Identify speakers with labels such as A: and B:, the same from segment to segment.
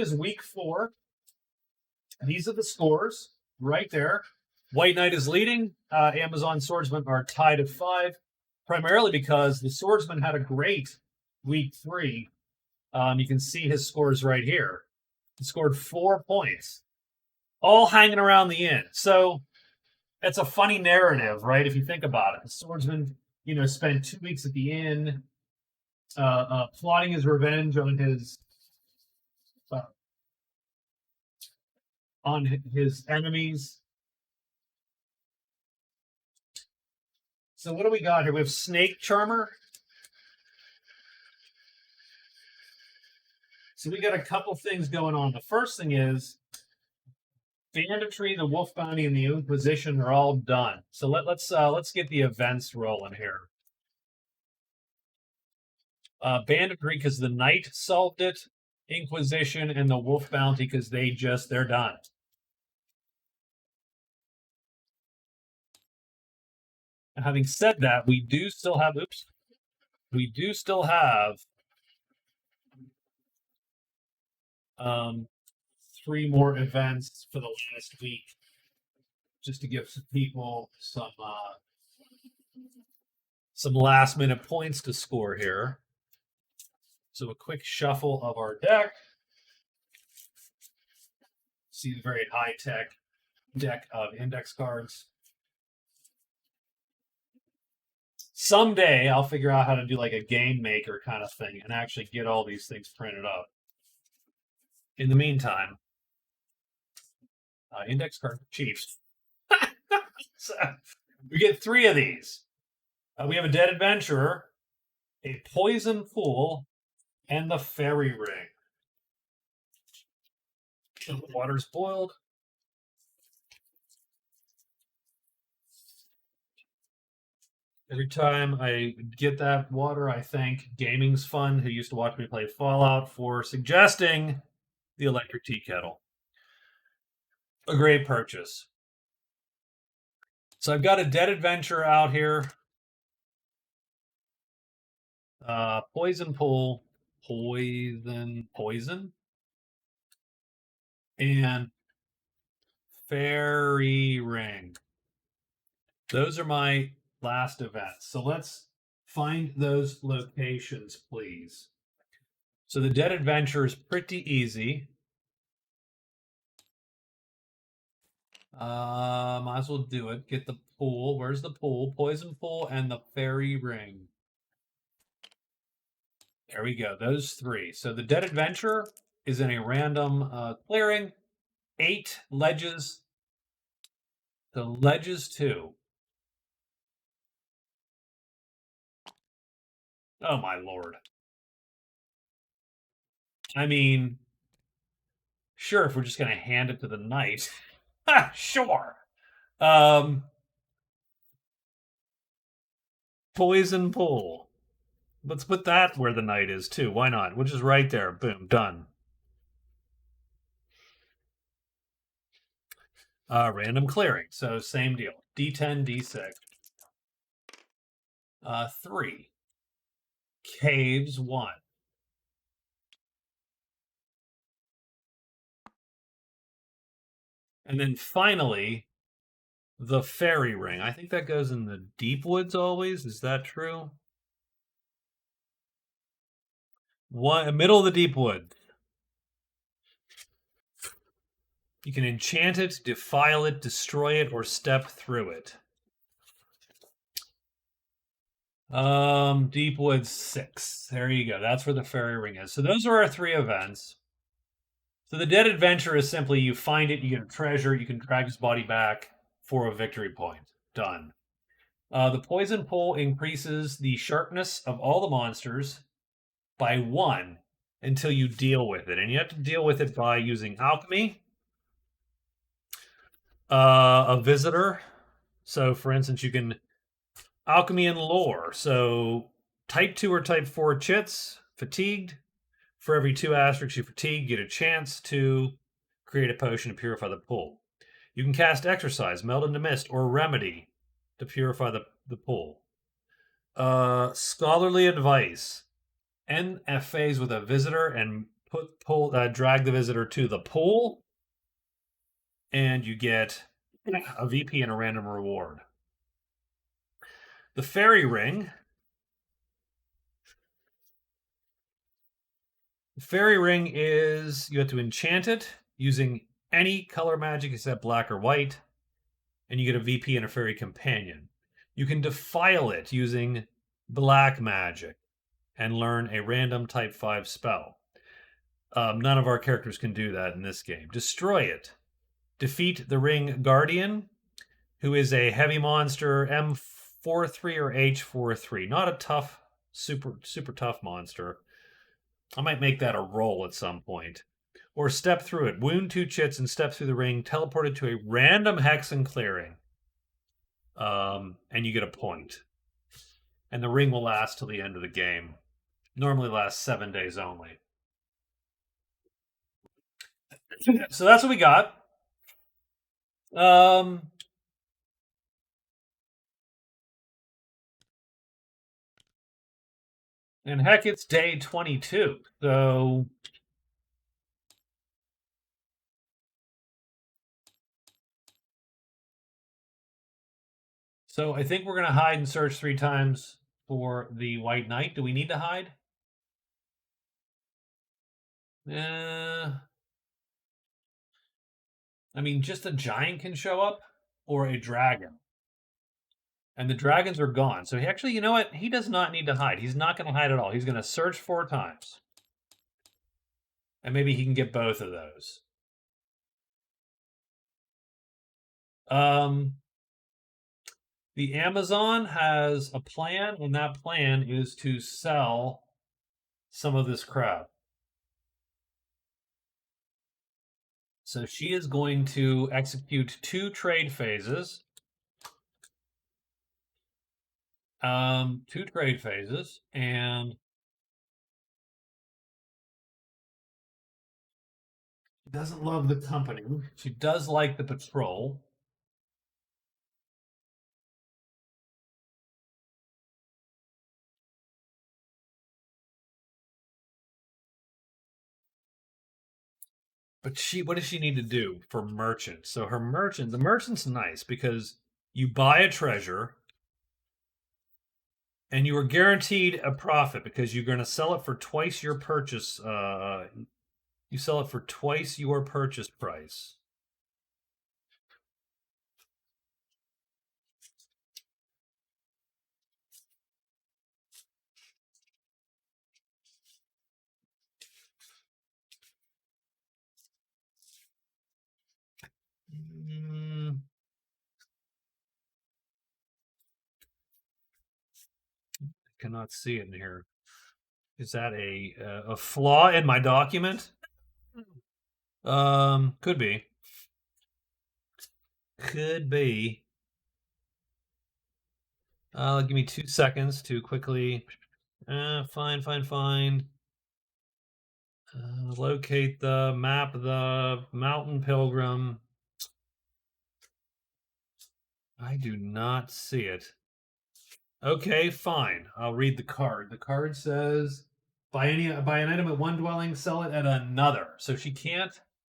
A: is week 4. These are the scores right there. White Knight is leading. Amazon Swordsman are tied at 5, primarily because the Swordsman had a great week 3. You can see his scores right here. He scored 4 points, all hanging around the inn. So it's a funny narrative, right? If you think about it, the Swordsman, spent 2 weeks at the inn, plotting his revenge on his enemies. So what do we got here? We have Snake Charmer. So we got a couple things going on. The first thing is Banditry, the Wolf Bounty, and the Inquisition are all done. So let's get the events rolling here. Banditry because the Knight solved it. Inquisition and the Wolf Bounty because they're done. Having said that, we do still have 3 more events for the last week, just to give some people some last minute points to score here. So a quick shuffle of our deck. See the very high tech deck of index cards. Someday I'll figure out how to do like a game maker kind of thing and actually get all these things printed up. In the meantime, index card Chiefs. So, we get 3 of these. We have a Dead Adventurer, a Poison Pool, and the Fairy Ring. The water's boiled. Every time I get that water, I thank Gaming's Fun, who used to watch me play Fallout, for suggesting the electric tea kettle. A great purchase. So I've got a Dead Adventure out here. Poison Pool, Poison, and Fairy Ring. Those are my last events. So let's find those locations, please. So the Dead Adventure is pretty easy. Might as well do it. Get the pool. Where's the pool? Poison Pool and the Fairy Ring. There we go. Those 3. So the Dead Adventure is in a random clearing. 8 ledges. The ledges 2. Oh my lord. I mean, sure, if we're just going to hand it to the Knight. Sure. Poison Pool. Let's put that where the Knight is too. Why not? Which is right there. Boom. Done. Random clearing. So same deal. D10, D6. 3. Caves 1. And then finally, the Fairy Ring. I think that goes in the Deep Woods always. Is that true? Middle of the Deep Wood. You can enchant it, defile it, destroy it, or step through it. Deep Woods 6. There you go. That's where the Fairy Ring is. So those are our 3 events. So the Dead Adventure is simply you find it, you get a treasure, you can drag his body back for a victory point. Done. The Poison Pool increases the sharpness of all the monsters by 1 until you deal with it. And you have to deal with it by using Alchemy, a Visitor. So, for instance, you can Alchemy and Lore. So, Type 2 or Type 4 chits, fatigued. For every 2 asterisks you fatigue, you get a chance to create a potion to purify the pool. You can cast Exercise, Melt into Mist, or Remedy to purify the pool. Scholarly Advice. End a phase with a Visitor and drag the visitor to the pool, and you get a VP and a random reward. The fairy ring. The fairy ring is you have to enchant it using any color magic except black or white, and you get a VP and a fairy companion. You can defile it using black magic and learn a random type 5 spell. None of our characters can do that in this game. Destroy it. Defeat the ring guardian, who is a heavy monster, M43 or H43. Not a tough, super tough monster. I might make that a roll at some point. Or step through it. Wound 2 chits and step through the ring. Teleported to a random hexen clearing. And you get a point. And the ring will last till the end of the game. Normally lasts 7 days only. So that's what we got. And heck, it's day 22. So I think we're going to hide and search 3 times for the White Knight. Do we need to hide? I mean, just a giant can show up, or a dragon. And the dragons are gone. So he actually, you know what? He does not need to hide. He's not going to hide at all. He's going to search 4 times. And maybe he can get both of those. The Amazon has a plan, and that plan is to sell some of this crap. So she is going to execute 2 trade phases. 2 trade phases, and she doesn't love the company. She does like the patrol. But what does she need to do for merchant? So the merchant's nice because you buy a treasure and you are guaranteed a profit because you're going to sell it for twice your purchase. You sell it for twice your purchase price. Cannot see it in here. Is that a flaw in my document? Could be. Could be. Give me 2 seconds to quickly. Fine. Locate the map of the Mountain Pilgrim. I do not see it. Okay, fine. I'll read the card. The card says, buy an item at one dwelling, sell it at another. So she can't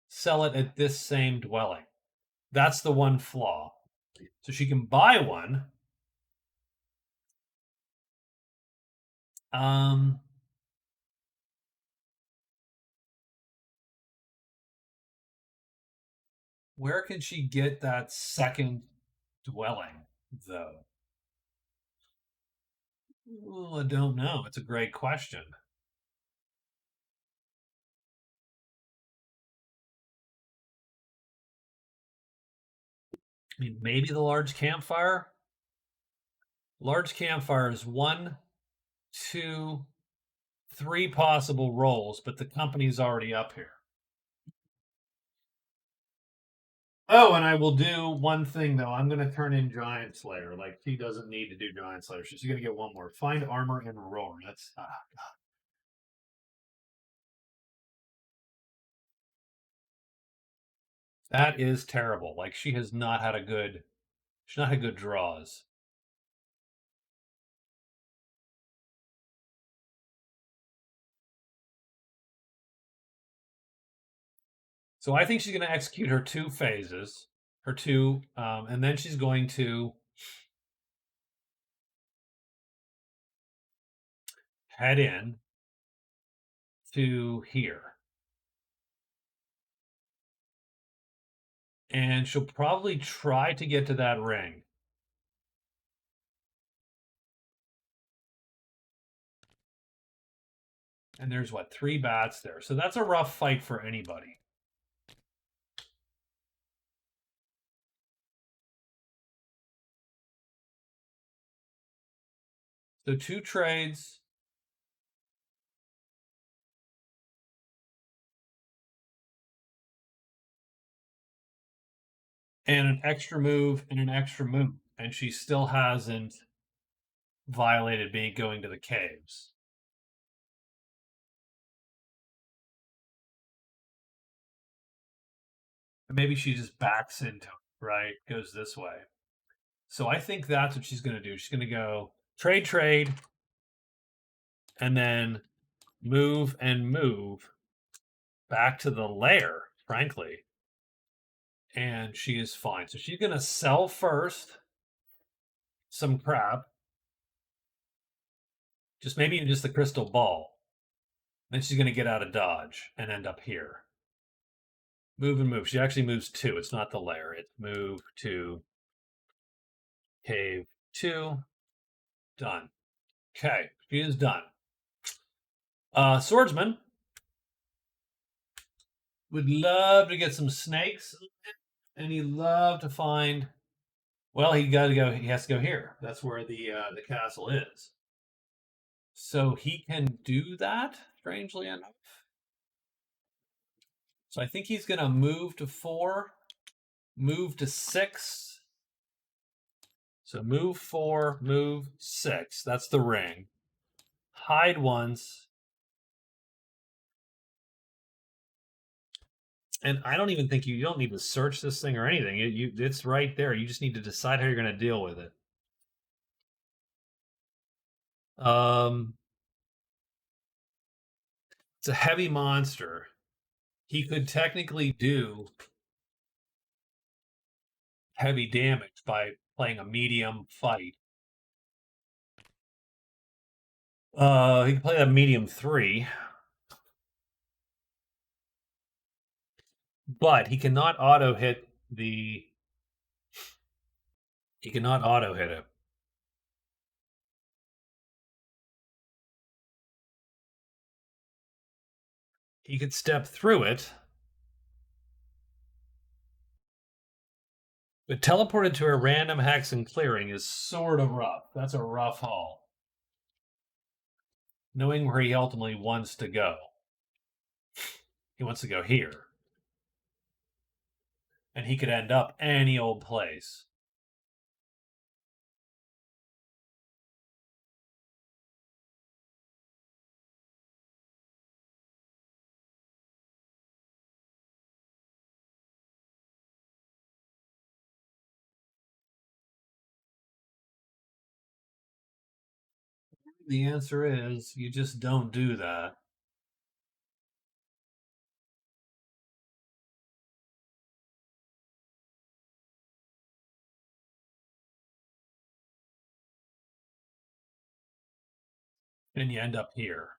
A: sell it at this same dwelling. That's the one flaw. So she can buy one. Where can she get that second dwelling, though? Well, I don't know. It's a great question. I mean, maybe the large campfire? Large campfire is 1, 2, 3 possible rolls, but the company's already up here. Oh, and I will do one thing though. I'm going to turn in Giant Slayer. Like she doesn't need to do Giant Slayer. She's going to get one more. Find armor and roar. That's God. That is terrible. Like she has not had she's not had good draws. So I think she's going to execute her 2 phases, and then she's going to head in to here. And she'll probably try to get to that ring. And there's, what, 3 bats there. So that's a rough fight for anybody. So 2 trades. And an extra move and an extra move. And she still hasn't violated going to the caves. Maybe she just backs into it, right? Goes this way. So I think that's what she's going to do. She's going to go trade, and then move and move back to the lair, frankly. And she is fine. So she's going to sell first some crap. Maybe just the crystal ball. Then she's going to get out of dodge and end up here. Move and move. She actually moves 2. It's not the lair. It's move to cave 2. Done. Okay, she is done. Swordsman would love to get some snakes, and he'd love to find. Well, he has to go here. That's where the castle is. So he can do that, strangely enough. So I think he's going to move to 4, move to 6. So move 4, move 6. That's the ring. Hide once. And I don't even think you don't need to search this thing or anything. It's right there. You just need to decide how you're going to deal with it. It's a heavy monster. He could technically do heavy damage by playing a medium fight. He can play a medium 3. But he cannot auto hit the. He cannot auto hit it. He could step through it. But teleported to a random hexen clearing is sort of rough. That's a rough haul. Knowing where he ultimately wants to go. He wants to go here. And he could end up any old place. The answer is you just don't do that. And you end up here.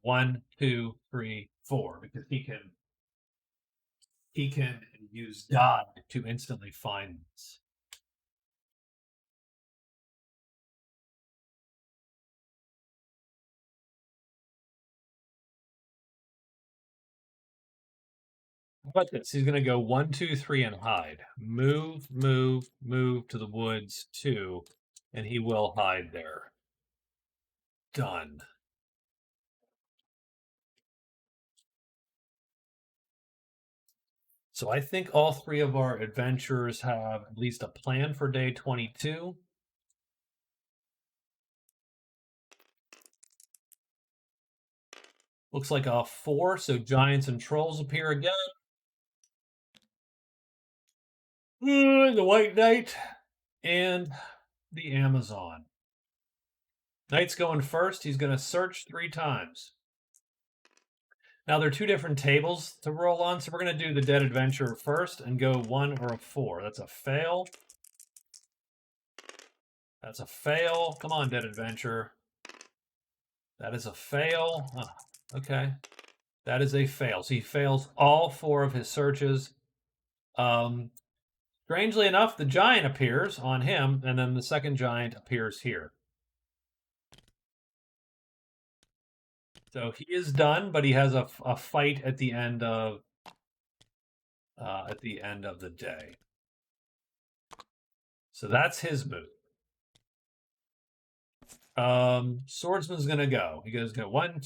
A: 1, 2, 3, 4, because he can use dodge to instantly find this. How about this? He's going to go 1, 2, 3 and hide. Move, move, move to the woods 2, and he will hide there. Done. So I think all 3 of our adventurers have at least a plan for day 22. Looks like a 4, so giants and trolls appear again. The White Knight and the Amazon. Knight's going first. He's going to search 3 times. Now, there are two different tables to roll on, so we're going to do the Dead Adventure first and go 1 or a 4. That's a fail. That's a fail. Come on, Dead Adventure. That is a fail. Oh, okay. That is a fail. So he fails all 4 of his searches. Strangely enough, the giant appears on him, and then the second giant appears here. So he is done, but he has a fight at the end of the day. So that's his move. Swordsman's gonna go. He goes go 1,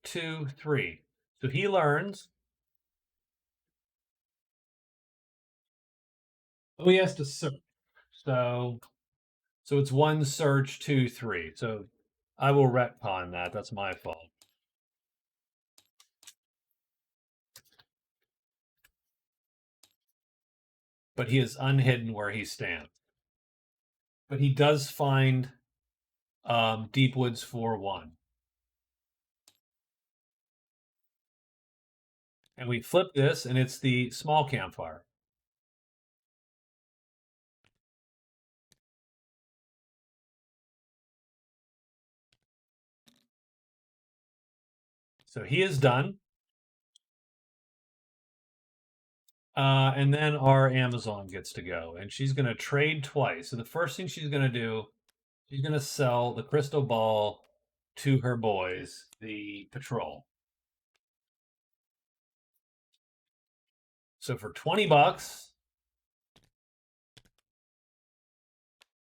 A: 2, 3. So he learns. Oh, he has to search. So it's 1 search, 2, 3. So I will retcon that. That's my fault. But he is unhidden where he stands. But he does find Deep Woods 4-1. And we flip this, and it's the small campfire. So he is done. And then our Amazon gets to go, and she's going to trade twice. So the first thing she's going to do, she's going to sell the crystal ball to her boys, the patrol. So for 20 bucks,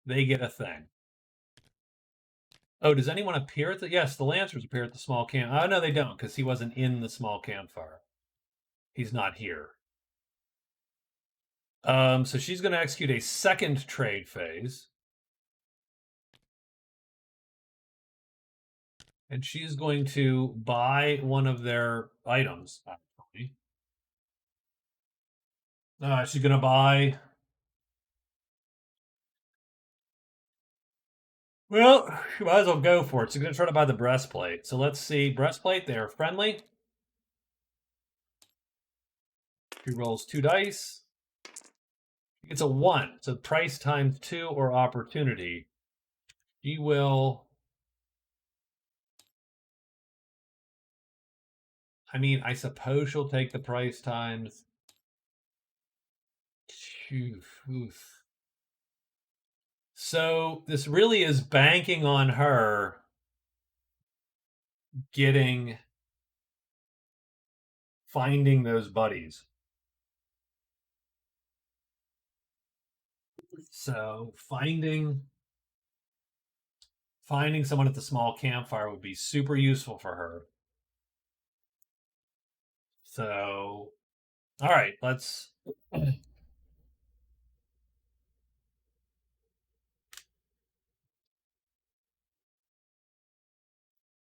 A: they get a thing. Oh, does anyone appear at the... Yes, the Lancers appear at the small camp. Oh, no, they don't, because he wasn't in the small campfire. He's not here. So she's going to execute a second trade phase. And she's going to buy one of their items, actually. She's going to buy... Well, she might as well go for it. She's going to try to buy the breastplate. So let's see. Breastplate, they're friendly. She rolls 2 dice. It's a 1. So price times 2 or opportunity. She will... I mean, I suppose she'll take the price times... Oof. So this really is banking on her finding those buddies. So finding someone at the small campfire would be super useful for her. So, all right, let's...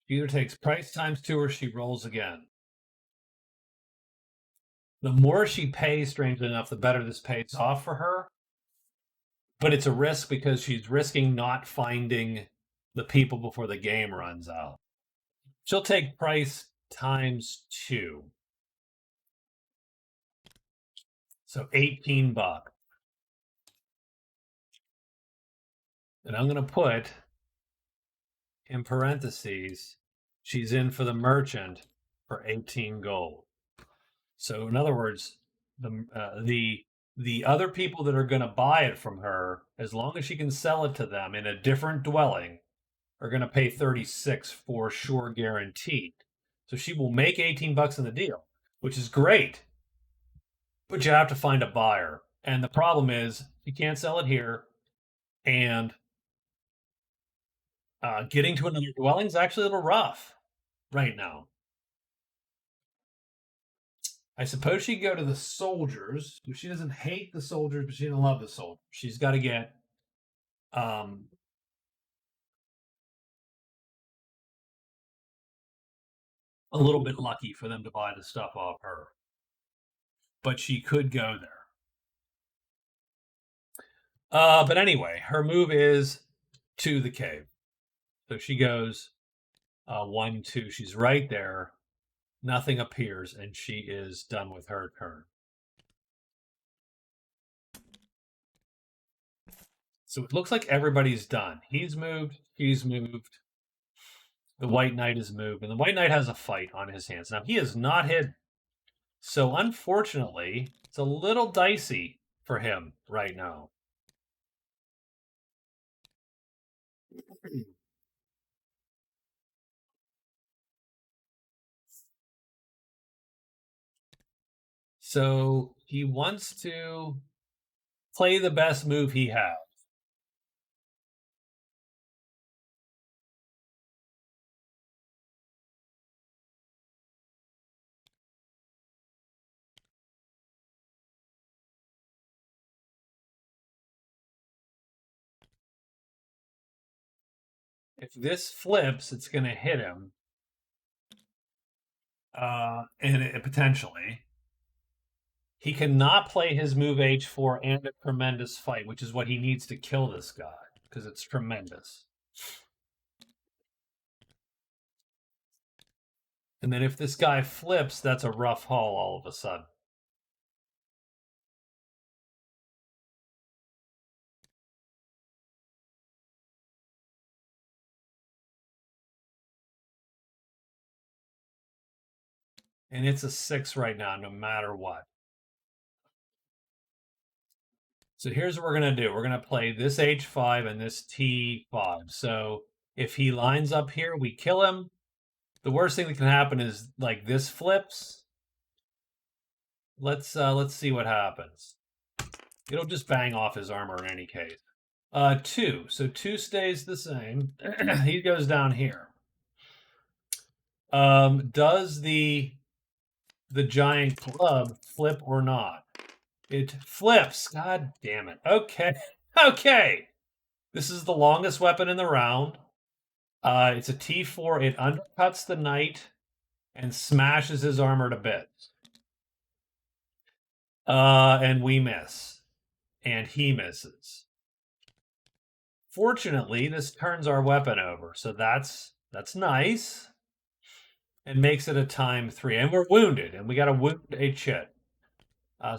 A: She either takes price times 2 or she rolls again. The more she pays, strangely enough, the better this pays off for her. But it's a risk because she's risking not finding the people before the game runs out. She'll take price times 2. So 18 bucks. And I'm going to put in parentheses, she's in for the merchant for 18 gold. So in other words, the other people that are going to buy it from her, as long as she can sell it to them in a different dwelling, are going to pay 36 for sure, guaranteed. So she will make 18 bucks in the deal, which is great. But you have to find a buyer. And the problem is you can't sell it here. And getting to another dwelling is actually a little rough right now. I suppose she'd go to the soldiers. She doesn't hate the soldiers, but she doesn't love the soldiers. She's got to get a little bit lucky for them to buy the stuff off her. But she could go there. But anyway, her move is to the cave. So she goes 1, 2. She's right there. Nothing appears, and she is done with her turn. So it looks like everybody's done. He's moved. She's moved. The White Knight is moved, and the White Knight has a fight on his hands. Now he is not hidden. So unfortunately, it's a little dicey for him right now. So he wants to play the best move he has. If this flips, it's going to hit him. Potentially. He cannot play his move H4 and a tremendous fight, which is what he needs to kill this guy, because it's tremendous. And then if this guy flips, that's a rough haul all of a sudden. And it's a 6 right now, no matter what. So here's what we're going to do. We're going to play this H5 and this T5. So if he lines up here, we kill him. The worst thing that can happen is like this flips. Let's see what happens. It'll just bang off his armor in any case. 2. So 2 stays the same. He goes down here. Does the giant club flip or not? It flips. God damn it. Okay. Okay. This is the longest weapon in the round. It's a T4. It undercuts the knight and smashes his armor to bits. And we miss. And he misses. Fortunately, this turns our weapon over, so that's nice. And makes it a time 3. And we're wounded, and we got to wound a chit.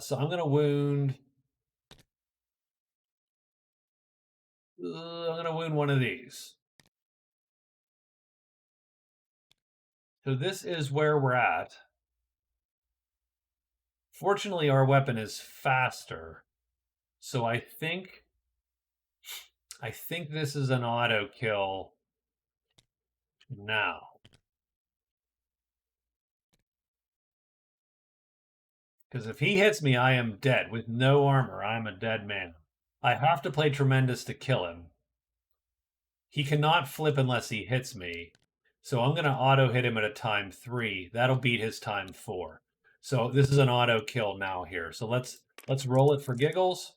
A: So I'm going to wound... I'm going to wound one of these. So this is where we're at. Fortunately, our weapon is faster. So I think this is an auto kill now. Because if he hits me, I am dead. With no armor, I am a dead man. I have to play Tremendous to kill him. He cannot flip unless he hits me. So I'm going to auto hit him at a time 3. That'll beat his time 4. So this is an auto kill now here. So let's roll it for giggles.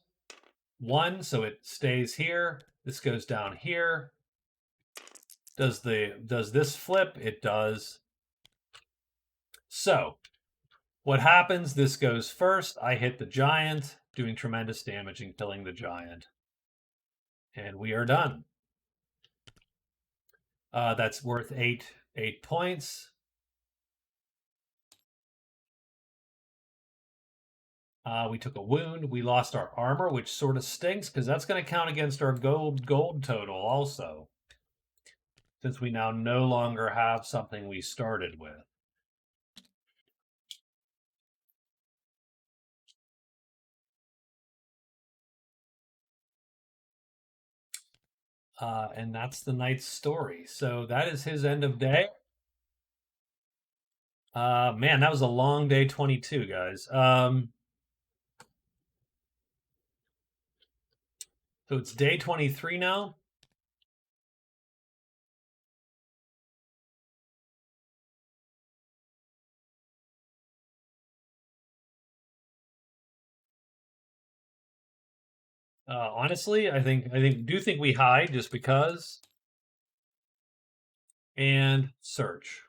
A: 1, so it stays here. This goes down here. Does this flip? It does. So what happens? This goes first. I hit the giant, doing tremendous damage and killing the giant. And we are done. That's worth 8 points. We took a wound. We lost our armor, which sort of stinks because that's going to count against our gold total also, since we now no longer have something we started with. And that's the knight's story. So that is his end of day. Man, that was a long day 22, guys. So it's day 23 now. Honestly, I think we hide just because. And search.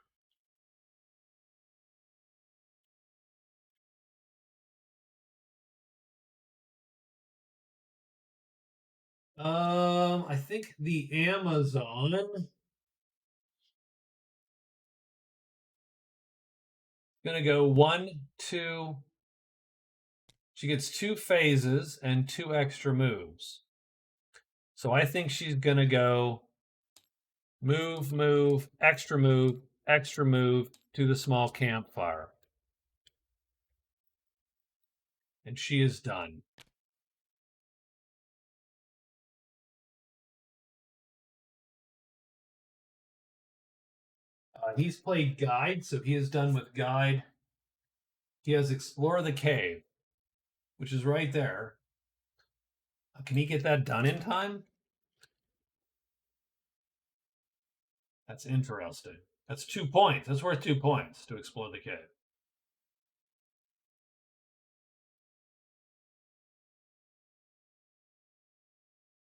A: I think the Amazon Gonna go 1, 2. She gets 2 phases and 2 extra moves. So I think she's gonna go move, move, extra move to the small campfire. And she is done. He's played guide, so he is done with guide. He has explore the cave, which is right there. Can he get that done in time? That's interesting. That's 2 points. That's worth 2 points to explore the cave.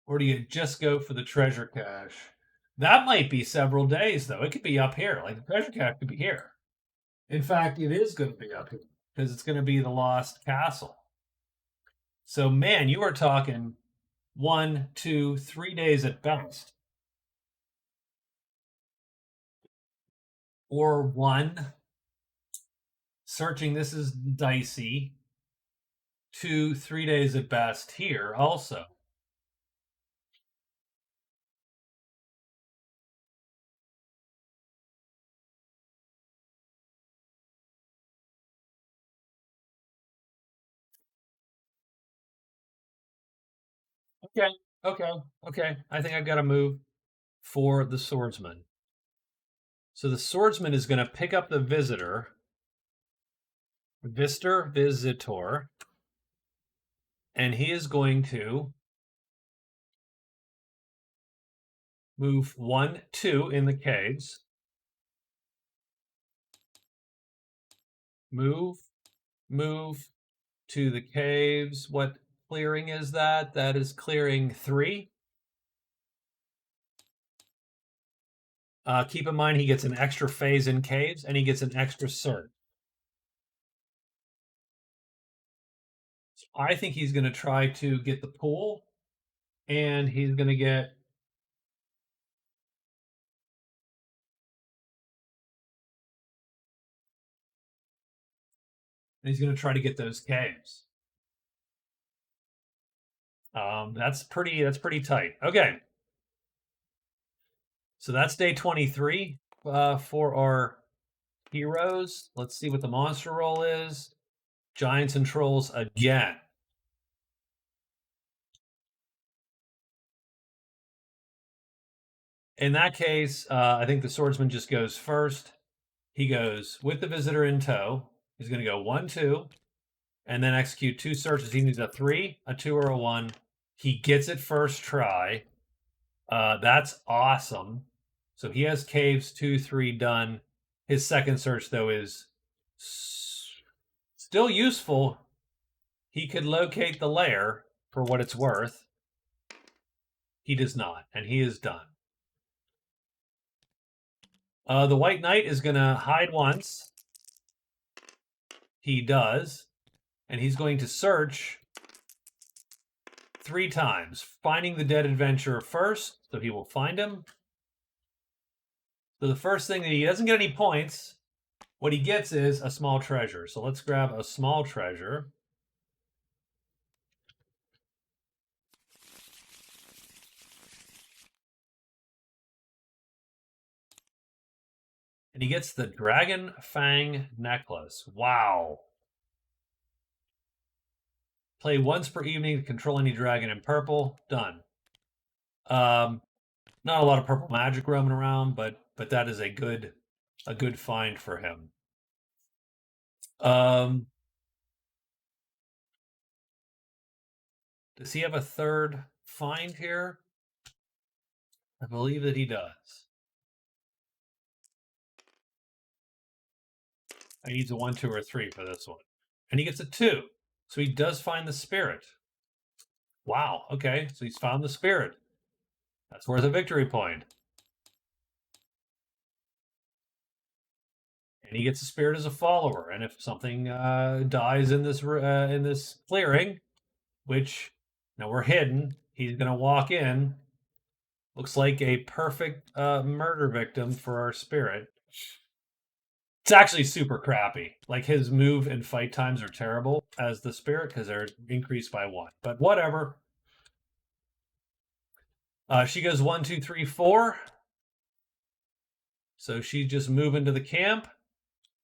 A: Or do you just go for the treasure cache? That might be several days, though. It could be up here. Like the treasure cache could be here. In fact, it is going to be up here because it's going to be the Lost Castle. So, man, you are talking 1, 2, 3 days at best. Or 1. Searching, this is dicey. 2, 3 days at best here also. Okay. I think I've got to move for the swordsman. So the swordsman is going to pick up the visitor. Visitor. And he is going to move 1, 2 in the caves. Move to the caves. What clearing is that? That is clearing 3. Keep in mind he gets an extra phase in caves and he gets an extra search. So I think he's going to try to get the pool, and he's going to get he's going to try to get those caves. That's pretty tight. Okay. So that's day 23 for our heroes. Let's see what the monster roll is. Giants and trolls again. In that case, I think the swordsman just goes first. He goes with the visitor in tow. He's going to go 1, 2, and then execute 2 searches. He needs a 3, a 2, or a 1. He gets it first try. That's awesome. So he has caves 2, 3 done. His second search, though, is still useful. He could locate the lair for what it's worth. He does not, and he is done. The White Knight is going to hide once. He does. And he's going to search 3 times, finding the dead adventurer first, so he will find him. So the first thing that he doesn't get any points, what he gets is a small treasure. So let's grab a small treasure. And he gets the Dragon Fang necklace. Wow. Play once per evening to control any dragon in purple. Done. Not a lot of purple magic roaming around, but that is a good find for him. Does he have a third find here? I believe that he does. He needs a 1, 2, or 3 for this one. And he gets a 2. So he does find the spirit. Wow. Okay. So he's found the spirit. That's worth a victory point. And he gets the spirit as a follower. And if something dies in this clearing, which now we're hidden, he's going to walk in. Looks like a perfect murder victim for our spirit. It's actually super crappy. Like his move and fight times are terrible as the spirit because they're increased by 1. But whatever. She goes 1, 2, 3, 4. So she's just moving to the camp.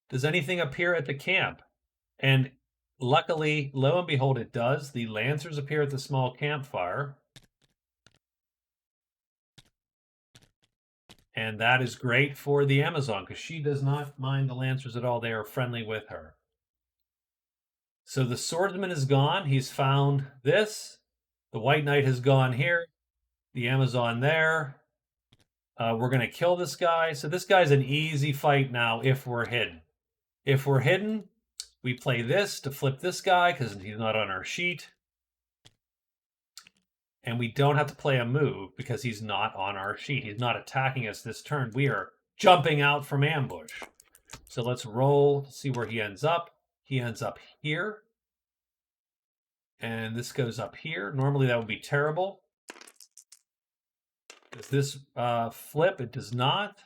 A: Does anything appear at the camp? And luckily, lo and behold, it does. The Lancers appear at the small campfire. And that is great for the Amazon because she does not mind the Lancers at all. They are friendly with her. So the Swordsman is gone. He's found this. The White Knight has gone here. The Amazon there. We're going to kill this guy. So this guy's an easy fight now if we're hidden. If we're hidden, we play this to flip this guy because he's not on our sheet. And we don't have to play a move because he's not on our sheet. He's not attacking us this turn. We are jumping out from ambush. So let's roll to see where he ends up. He ends up here. And this goes up here. Normally that would be terrible. Does this flip? It does not.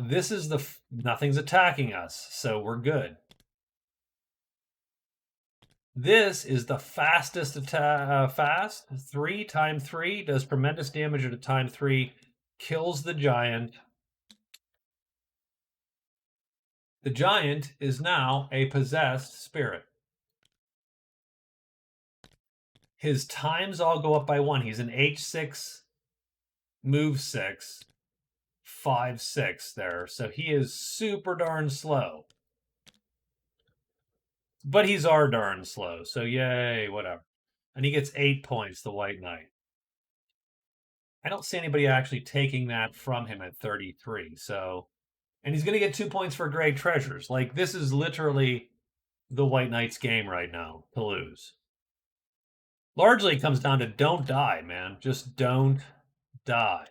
A: This is nothing's attacking us, so we're good. This is the fastest attack. Fast 3 times 3 does tremendous damage at a time 3, kills the giant. The giant is now a possessed spirit. His times all go up by 1. He's an H6, move 6, 5, 6 there. So he is super darn slow. But he's darn slow, so yay, whatever. And he gets 8 points, the White Knight. I don't see anybody actually taking that from him at 33, so... And he's going to get 2 points for Great Treasures. Like, this is literally the White Knight's game right now to lose. Largely it comes down to don't die, man. Just don't die.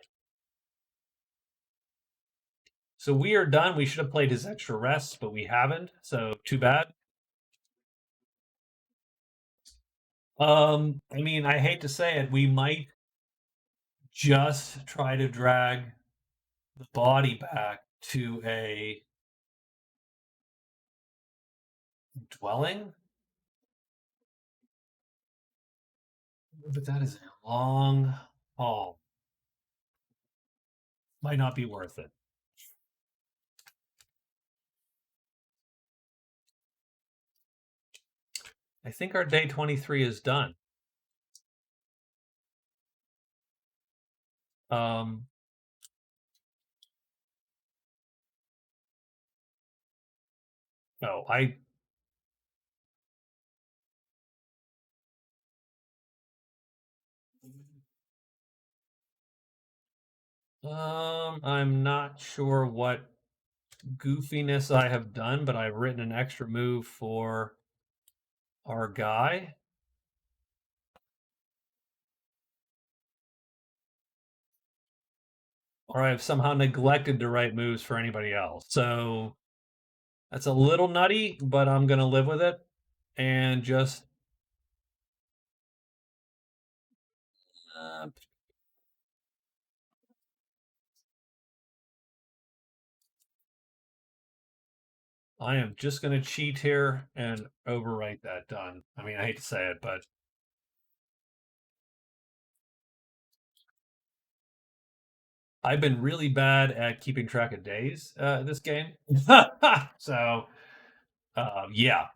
A: So we are done. We should have played his extra rests, but we haven't, so too bad. I mean, I hate to say it, we might just try to drag the body back to a dwelling. But that is a long haul. Might not be worth it. I think our day 23 is done. No, I'm not sure what goofiness I have done, but I've written an extra move for our guy. Or I've somehow neglected to write moves for anybody else. So that's a little nutty, but I'm going to live with it and just... I am just going to cheat here and overwrite that done. I mean, I hate to say it, but... I've been really bad at keeping track of days this game. So, yeah.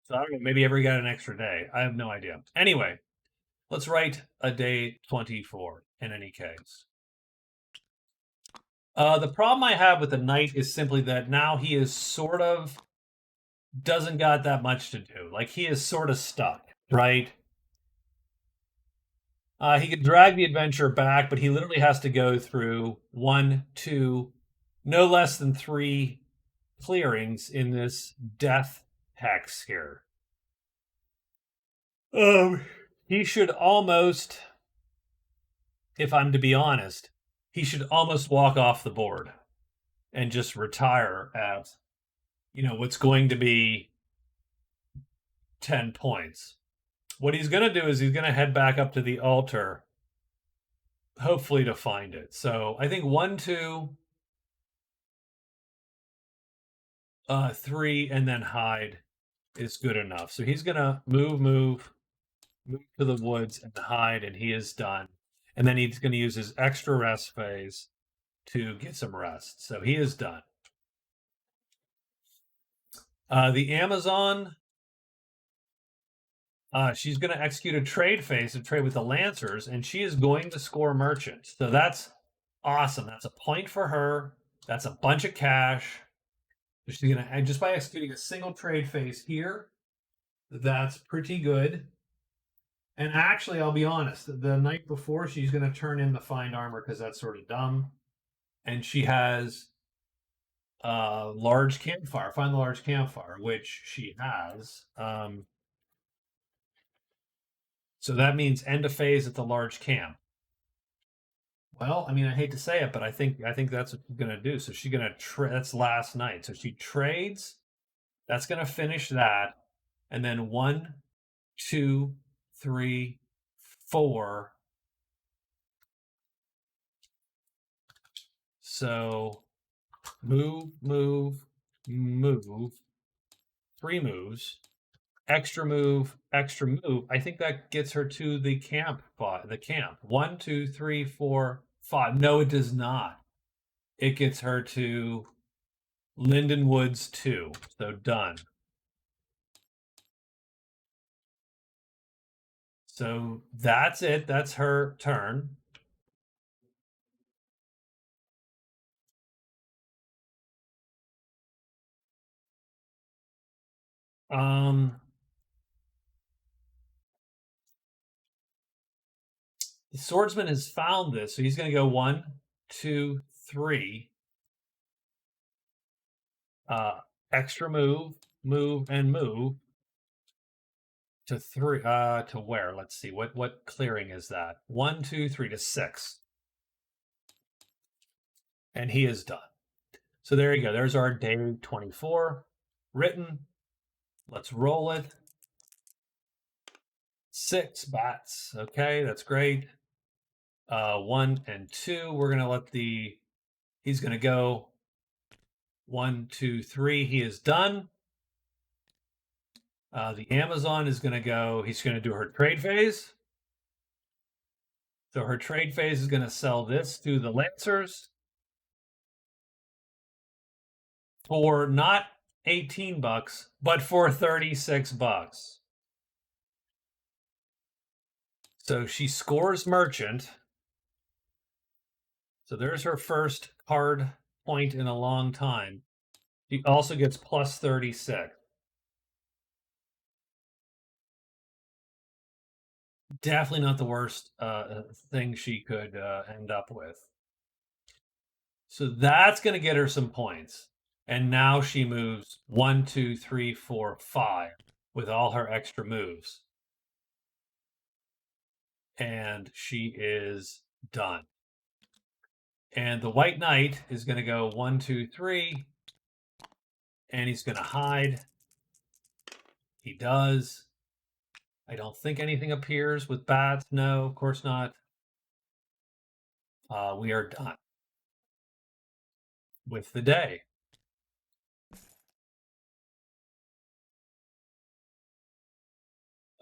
A: So I don't know, maybe every got an extra day. I have no idea. Anyway, let's write a day 24 in any case. The problem I have with the knight is simply that now he is sort of doesn't got that much to do. Like, he is sort of stuck, right? He could drag the adventure back, but he literally has to go through 1, 2, no less than 3 clearings in this death hex here. He should almost, if I'm to be honest, he should almost walk off the board and just retire at what's going to be 10 points. What he's going to do is he's going to head back up to the altar, hopefully to find it. So I think 1, 2, 3, and then hide is good enough. So he's going to move to the woods and hide, and he is done. And then he's going to use his extra rest phase to get some rest. So he is done. The Amazon, she's going to execute a trade phase to trade with the Lancers, and she is going to score Merchant. So that's awesome. That's a point for her. That's a bunch of cash. So she's going to, just by executing a single trade phase here, that's pretty good. And actually, I'll be honest, the night before, she's going to turn in the Find Armor because that's sort of dumb. And she has large campfire, find the large campfire, which she has. So that means end of phase at the large camp. Well, I mean, I hate to say it, but I think that's what she's gonna do. So she's gonna that's last night. So she trades. That's gonna finish that, and then 1, 2, 3, 4. So move, 3 moves, extra move. I think that gets her to the camp. 1, 2, 3, 4, 5. No, it does not. It gets her to Linden Woods 2. So done. So that's it. That's her turn. The swordsman has found this, so he's going to go 1, 2, 3. Extra move to 3. To where? Let's see. What clearing is that? 1, 2, 3 to 6, and he is done. So there you go. There's our day 24 written. Let's roll it. 6 bats. Okay, that's great. 1 and 2. We're gonna let he's gonna go 1, 2, 3. He is done. The Amazon is gonna go. He's gonna do her trade phase. So her trade phase is gonna sell this to the Lancers for not $18, but for $36. So she scores Merchant. So there's her first card point in a long time. She also gets plus 36. Definitely not the worst thing she could end up with. So that's going to get her some points. And now she moves 1, 2, 3, 4, 5 with all her extra moves. And she is done. And the White Knight is going to go 1, 2, 3. And he's going to hide. He does. I don't think anything appears with bats. No, of course not. We are done with the day.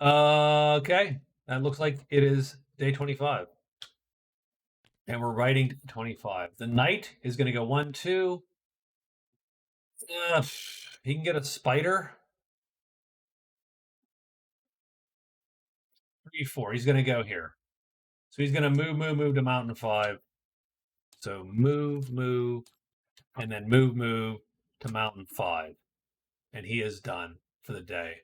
A: Okay, that looks like it is day 25. And we're writing 25. The knight is going to go 1, 2. He can get a spider. 3, 4. He's going to go here. So he's going to move to mountain 5. So move, and then move to mountain 5. And he is done for the day.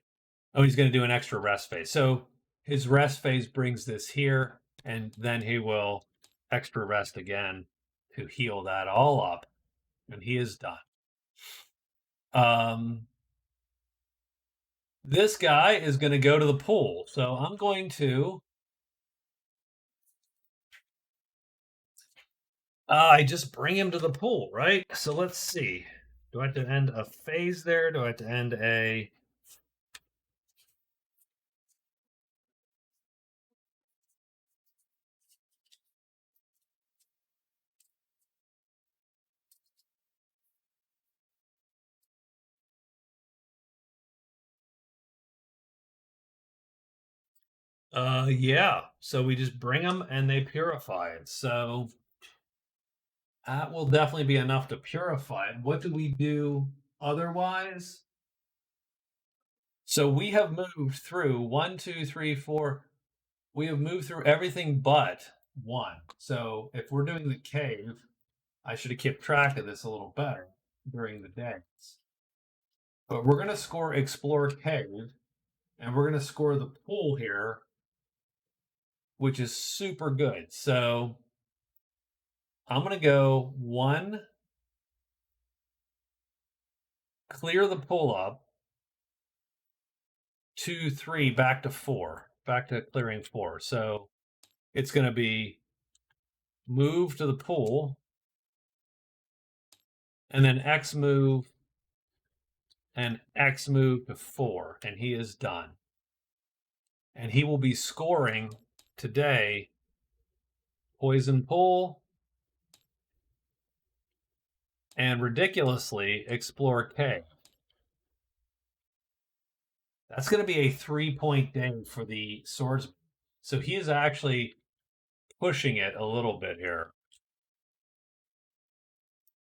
A: Oh, he's going to do an extra rest phase. So his rest phase brings this here, and then he will extra rest again to heal that all up, and he is done. This guy is going to go to the pool. So I'm going to I just bring him to the pool, right? So let's see. Do I have to end a phase there? Do I have to end a... Yeah. So we just bring them and they purify it. So that will definitely be enough to purify it. What do we do otherwise? So we have moved through 1, 2, 3, 4. We have moved through everything but 1. So if we're doing the cave, I should have kept track of this a little better during the days. But we're going to score Explore Cave, and we're going to score the pool here, which is super good. So I'm going to go 1, clear the pool up, 2, 3, back to 4, back to clearing 4. So it's going to be move to the pool, and then X move, and X move to 4, and he is done. And he will be scoring today Poison Pool and ridiculously Explore Cave. That's going to be a 3-point day for the swordsman. So he is actually pushing it a little bit here.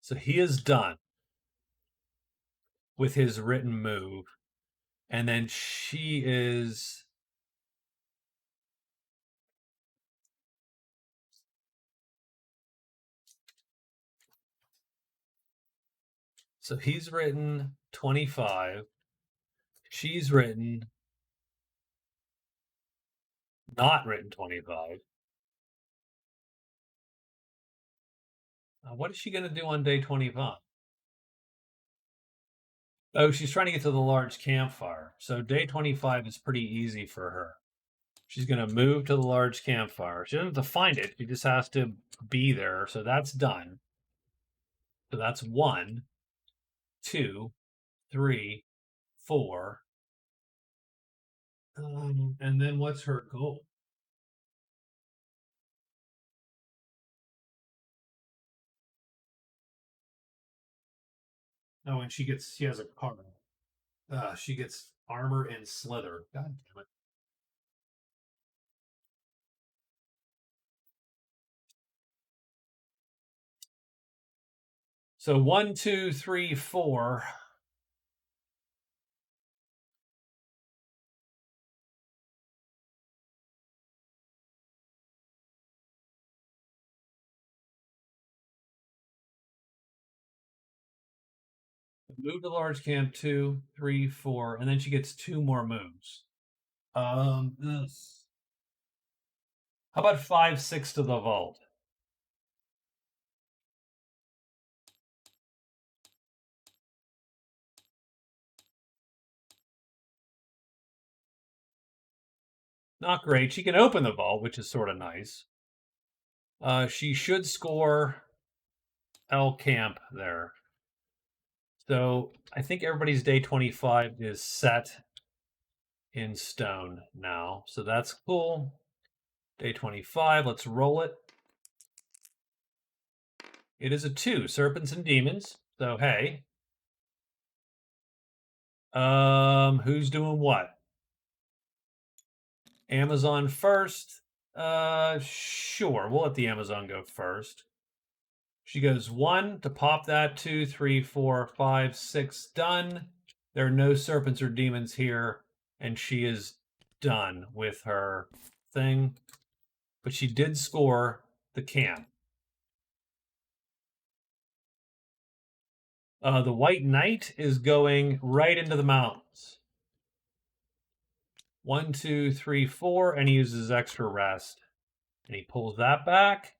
A: So he is done with his written move. And then she is... So he's written 25. She's written... not written 25. What is she going to do on day 25? Oh, she's trying to get to the large campfire. So day 25 is pretty easy for her. She's going to move to the large campfire. She doesn't have to find it. She just has to be there. So that's done. So that's 1, 2, 3, 4. And then what's her goal? Oh, and she has a card. She gets armor and slither. God damn it. So 1, 2, 3, 4. Move to large camp 2, 3, 4, and then she gets 2 more moves. This. How about 5, 6 to the vault? Not great. She can open the vault, which is sort of nice. She should score L camp there. So I think everybody's day 25 is set in stone now. So that's cool. Day 25, let's roll it. It is a 2, Serpents and Demons. So hey. Who's doing what? Amazon first. Sure, we'll let the Amazon go first. She goes 1 to pop that, 2, 3, 4, 5, 6, done. There are no serpents or demons here, and she is done with her thing. But she did score the camp. The White Knight is going right into the mountains. 1, 2, 3, 4, and he uses extra rest. And he pulls that back.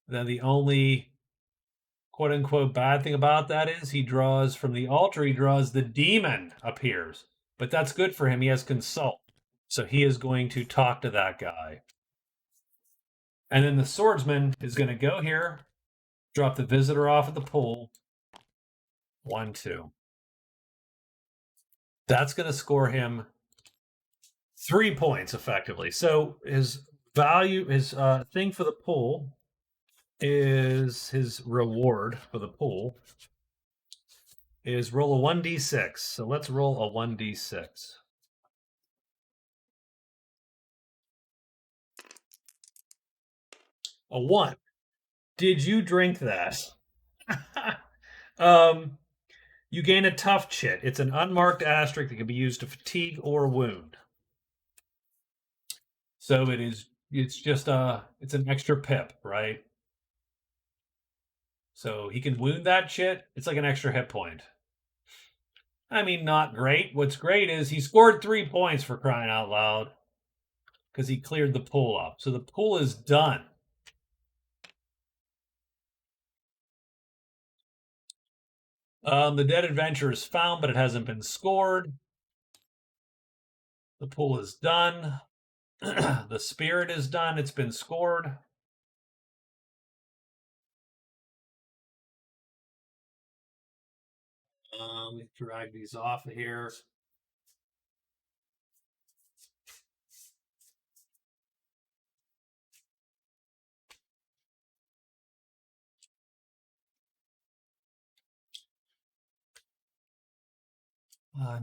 A: Then the only quote unquote bad thing about that is he draws from the altar, he draws the demon appears. But that's good for him. He has consult. So he is going to talk to that guy. And then the swordsman is going to go here, drop the visitor off at the pool, 1, 2. That's going to score him 3 points effectively. So his value, his thing for the pool is his reward for the pool is roll a 1d6. So let's roll a 1d6. A 1. Did you drink that? You gain a tough chit. It's an unmarked asterisk that can be used to fatigue or wound. So it's just it's an extra pip, right? So he can wound that chit. It's like an extra hit point. I mean, not great. What's great is he scored 3 points, for crying out loud, because he cleared the pool up. So the pool is done. The dead adventure is found, but it hasn't been scored. The pool is done. The spirit is done. It's been scored. Drag these off of here.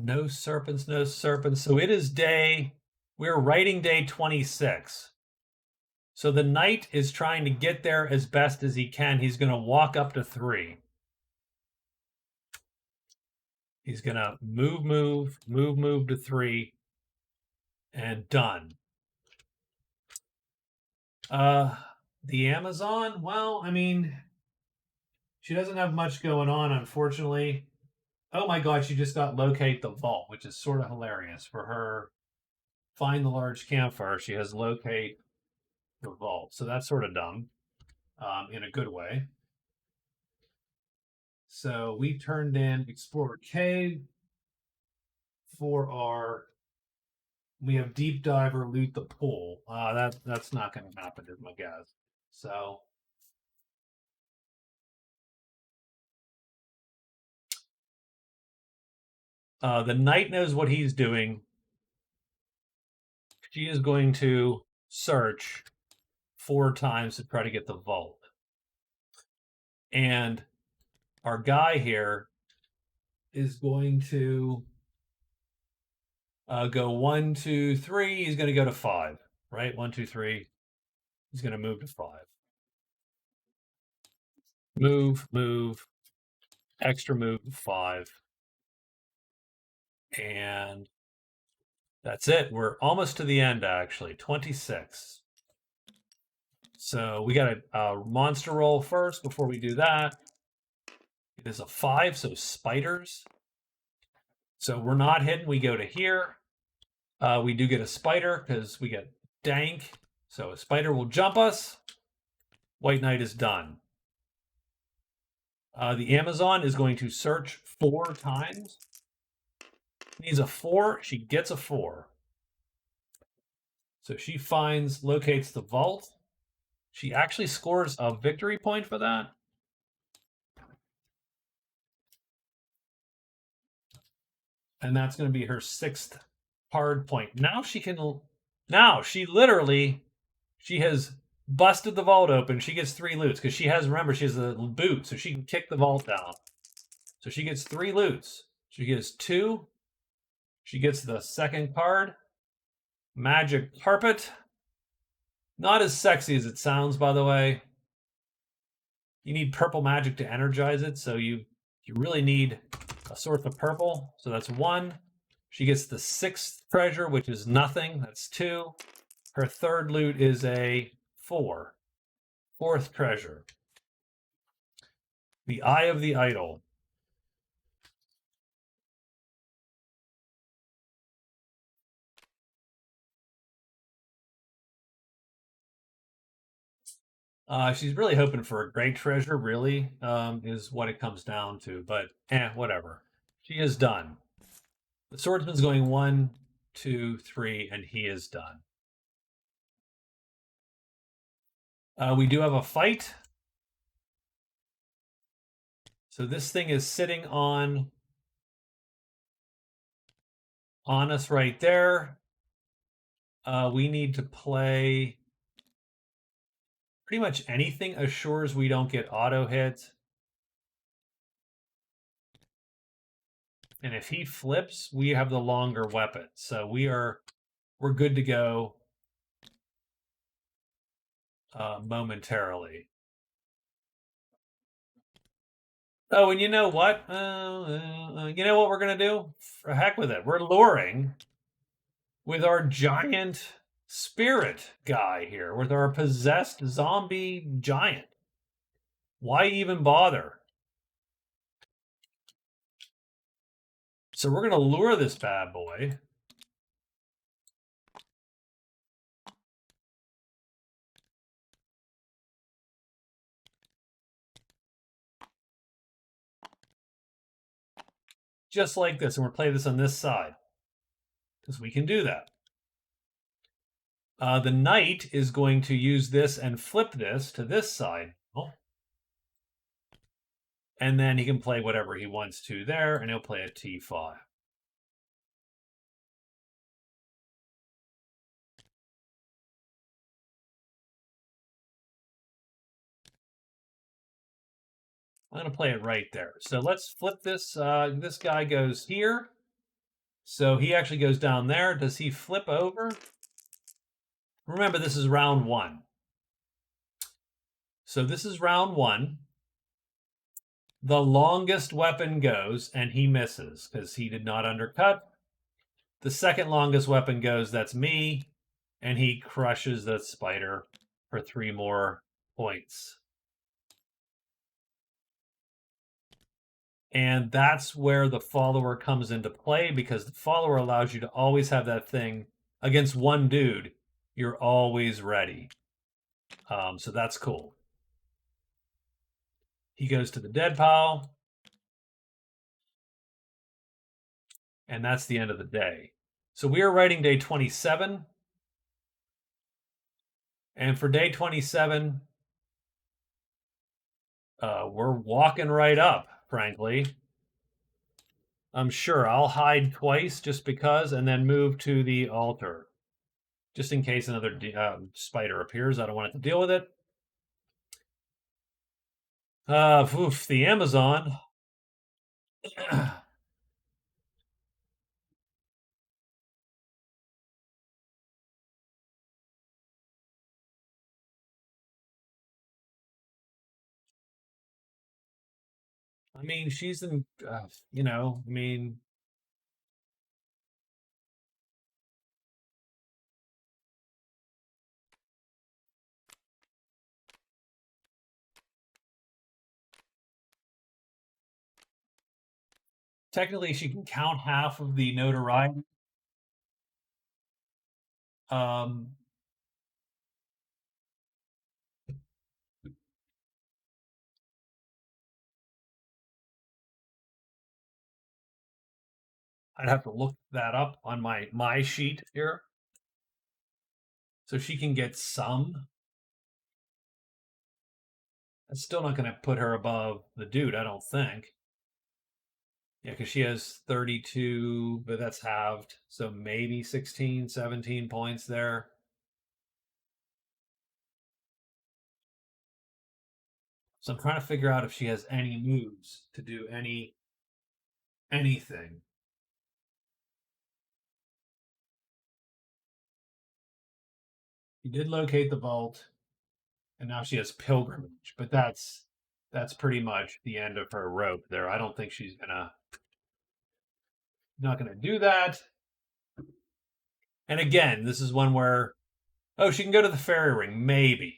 A: No serpents, no serpents. So it is we're writing day 26. So the knight is trying to get there as best as he can. He's going to walk up to 3. He's going to move to 3, and done. The Amazon, well, I mean, she doesn't have much going on, unfortunately. Oh my god, she just got locate the vault, which is sort of hilarious. For her find the large campfire, she has locate the vault. So that's sort of dumb, in a good way. So we turned in Explorer Cave for we have Deep Diver loot the pool. That's not going to happen, is my guess. So the knight knows what he's doing. She is going to search 4 times to try to get the vault. And our guy here is going to go 1, 2, 3. He's going to go to 5, right? 1, 2, 3. He's going to move to 5. Move. Extra move to 5. And that's it. We're almost to the end, actually. 26. So we got a monster roll first before we do that. It is a 5, so spiders. So we're not hidden. We go to here. We do get a spider because we get dank. So a spider will jump us. White Knight is done. The Amazon is going to search 4 times. Needs a 4. She gets a 4. So she locates the vault. She actually scores a victory point for that. And that's going to be her 6th hard point. Now she has busted the vault open. She gets 3 loots because she has a boot, so she can kick the vault down. So she gets 3 loots. She gets 2. She gets the 2nd card. Magic carpet. Not as sexy as it sounds, by the way. You need purple magic to energize it, so you really need a source of purple. So that's 1. She gets the 6th treasure, which is nothing. That's 2. Her 3rd loot is a 4. 4th treasure. The Eye of the Idol. She's really hoping for a great treasure, really, is what it comes down to. But, whatever. She is done. The swordsman's going 1, 2, 3, and he is done. We do have a fight. So this thing is sitting on us right there. We need to play pretty much anything assures we don't get auto hit. And if he flips, we have the longer weapon. So we're good to go momentarily. Oh, and you know what? You know what we're going to do? For heck with it. We're luring with our giant spirit guy here, with our possessed zombie giant. Why even bother? So we're going to lure this bad boy. Just like this. And we're playing this on this side. Because we can do that. The knight is going to use this and flip this to this side. And then he can play whatever he wants to there, and he'll play a T5. I'm going to play it right there. So let's flip this. This guy goes here. So he actually goes down there. Does he flip over? Remember, this is round one. So this is round one. The longest weapon goes, and he misses because he did not undercut. The second longest weapon goes, that's me, and he crushes the spider for 3 more points. And that's where the follower comes into play, because the follower allows you to always have that thing against one dude. You're always ready. So that's cool. He goes to the dead pile. And that's the end of the day. So we are writing day 27. And for day 27, we're walking right up, frankly. I'm sure I'll hide twice just because, and then move to the altar. Just in case another spider appears. I don't want it to deal with it. The Amazon. I mean, she's in, you know, I mean, technically she can count half of the notoriety. I'd have to look that up on my sheet here. So she can get some. That's still not going to put her above the dude, I don't think. Yeah, because she has 32, but that's halved. So maybe 16, 17 points there. So I'm trying to figure out if she has any moves to do anything. She did locate the vault, and now she has pilgrimage, but that's pretty much the end of her rope there. I don't think she's not gonna do that. And again, this is one where, oh, she can go to the fairy ring, maybe.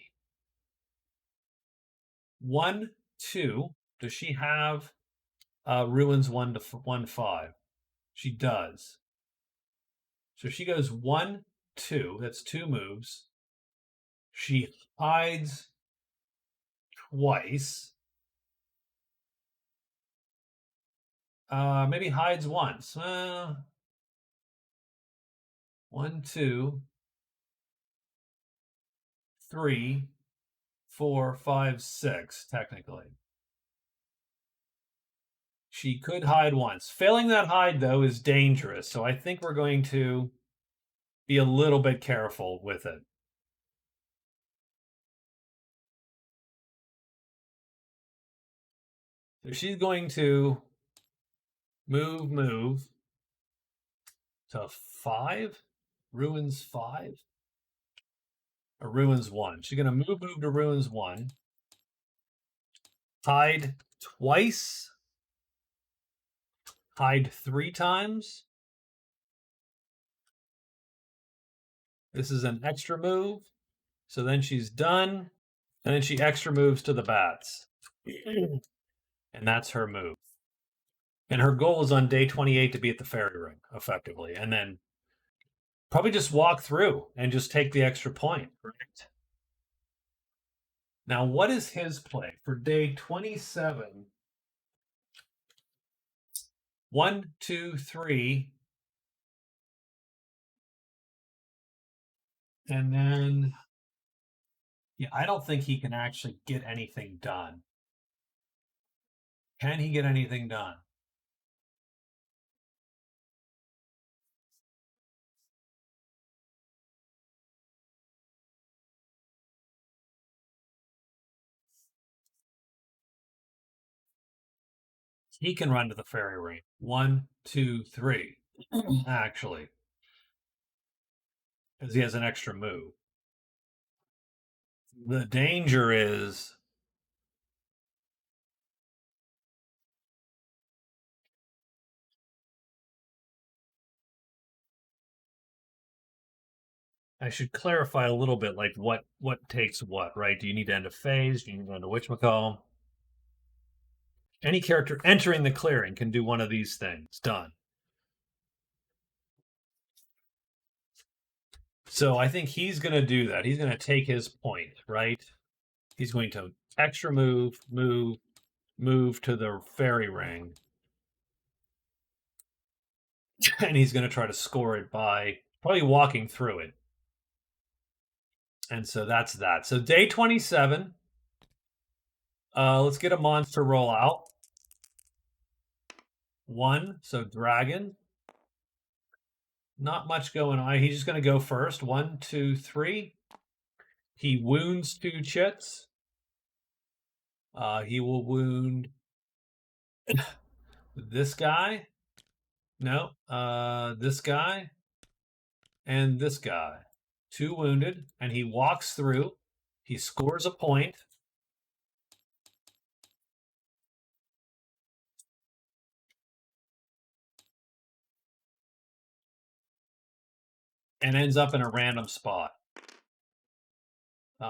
A: 1, 2. Does she have ruins 1 to 1, 5? She does. So she goes 1, 2. That's 2 moves. She hides twice. Maybe hides once. 1, 2, 3, 4, 5, 6, technically. She could hide once. Failing that hide, though, is dangerous. So I think we're going to be a little bit careful with it. So she's going to move to 5. Ruins 5. Or ruins 1. She's going to move to ruins 1. Hide twice. Hide 3 times. This is an extra move. So then she's done. And then she extra moves to the bats. And that's her move. And her goal is on day 28 to be at the fairy ring, effectively. And then probably just walk through and just take the extra point, right? Now, what is his play for day 27? 1, 2, 3. And then, yeah, I don't think he can actually get anything done. Can he get anything done? He can run to the fairy ring. 1, 2, 3. Actually, because he has an extra move. The danger is I should clarify a little bit, like what takes what, right? Do you need to end a phase? Do you need to end a whatchamacall? Any character entering the clearing can do one of these things. Done. So I think he's going to do that. He's going to take his point, right? He's going to extra move to the fairy ring. And he's going to try to score it by probably walking through it. And so that's that. So day 27. Let's get a monster roll out. 1, so dragon. Not much going on. He's just going to go first. 1, 2, 3. He wounds 2 chits. He will wound this guy. No, this guy and this guy. 2 wounded, and he walks through. He scores a point. And ends up in a random spot,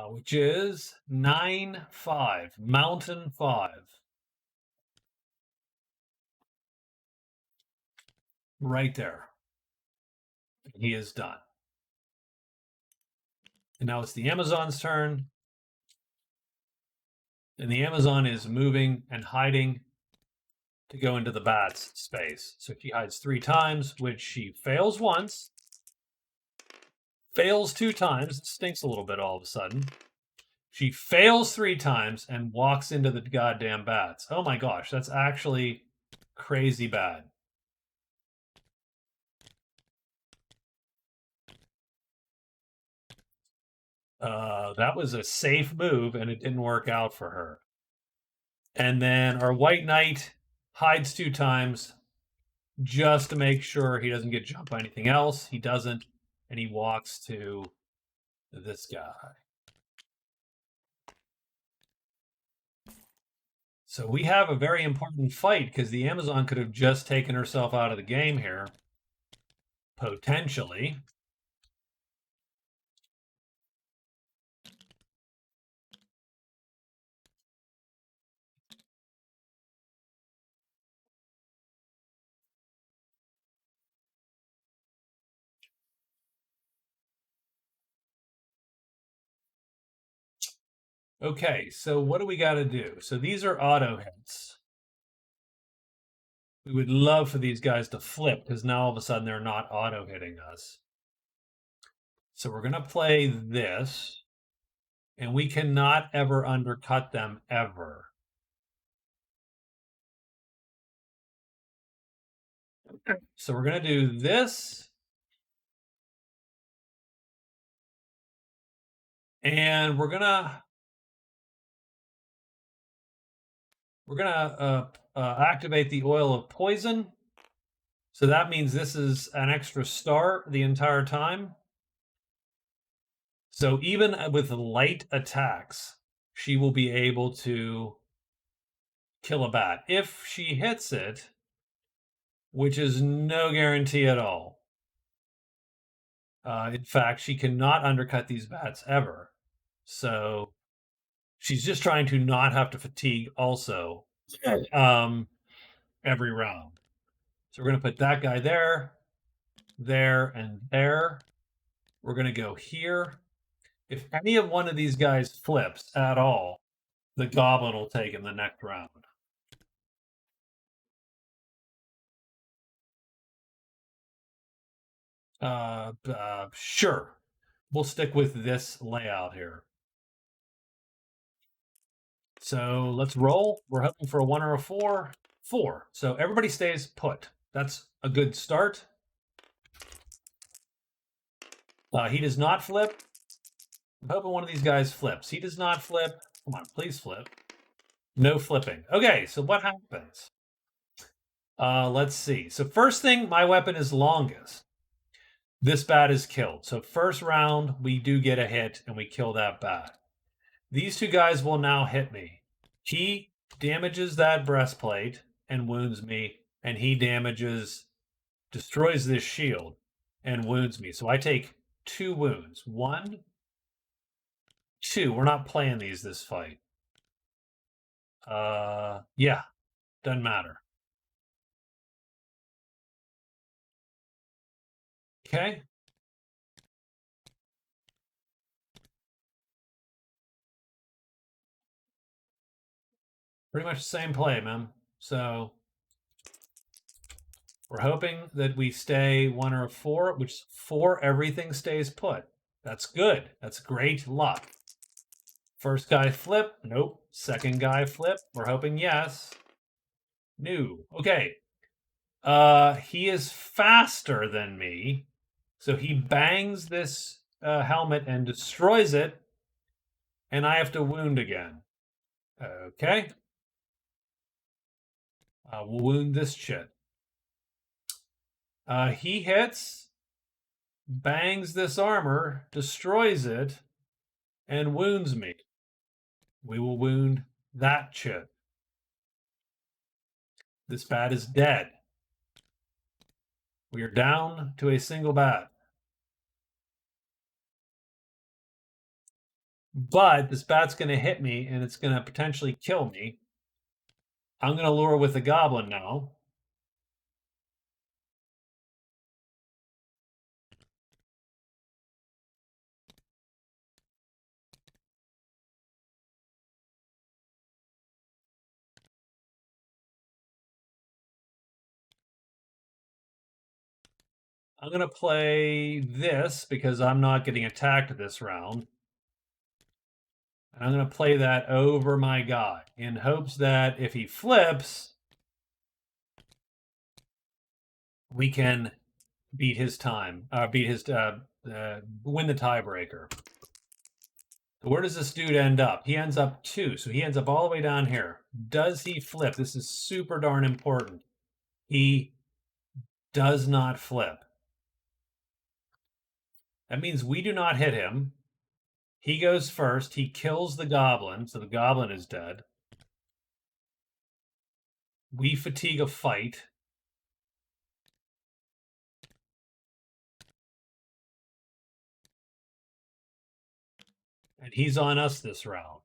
A: which is 9-5, Mountain 5. Right there. He is done. And now it's the Amazon's turn. And the Amazon is moving and hiding to go into the bat's space. So she hides 3 times, which she fails once. Fails 2 times. It stinks a little bit all of a sudden. She fails 3 times and walks into the goddamn bats. Oh my gosh, that's actually crazy bad. That was a safe move, and it didn't work out for her. And then our White Knight hides 2 times just to make sure he doesn't get jumped by anything else. He doesn't, and he walks to this guy. So we have a very important fight because the Amazon could have just taken herself out of the game here, potentially. Okay, so what do we got to do? So these are auto hits. We would love for these guys to flip because now all of a sudden they're not auto hitting us. So we're going to play this, and we cannot ever undercut them ever. So we're going to do this. And we're going to activate the oil of poison. So that means this is an extra star the entire time. So even with light attacks, she will be able to kill a bat. If she hits it, which is no guarantee at all. In fact, she cannot undercut these bats ever. So she's just trying to not have to fatigue also every round. So we're going to put that guy there, there, and there. We're going to go here. If any of one of these guys flips at all, the goblin will take in the next round. Sure. We'll stick with this layout here. So let's roll. We're hoping for a 1 or a 4. 4. So everybody stays put. That's a good start. He does not flip. I'm hoping one of these guys flips. He does not flip. Come on, please flip. No flipping. Okay, so what happens? Let's see. So first thing, my weapon is longest. This bat is killed. So first round, we do get a hit and we kill that bat. These two guys will now hit me. He damages that breastplate and wounds me, and he destroys this shield and wounds me. So I take 2 wounds. 1, 2. We're not playing this fight. Yeah, doesn't matter. Okay. Pretty much the same play, man. So we're hoping that we stay 1 or a 4, which 4, everything stays put. That's good. That's great luck. First guy flip. Nope. Second guy flip. We're hoping yes. New. Okay. He is faster than me. So he bangs this helmet and destroys it. And I have to wound again. Okay. We'll wound this chit. He hits, bangs this armor, destroys it, and wounds me. We will wound that chit. This bat is dead. We are down to a single bat. But this bat's going to hit me, and it's going to potentially kill me. I'm going to lure with the goblin now. I'm going to play this because I'm not getting attacked this round. And I'm going to play that over my guy in hopes that if he flips, we can beat his time, win the tiebreaker. Where does this dude end up? He ends up 2, so he ends up all the way down here. Does he flip? This is super darn important. He does not flip. That means we do not hit him. He goes first. He kills the goblin, so the goblin is dead. We fatigue a fight. And he's on us this round.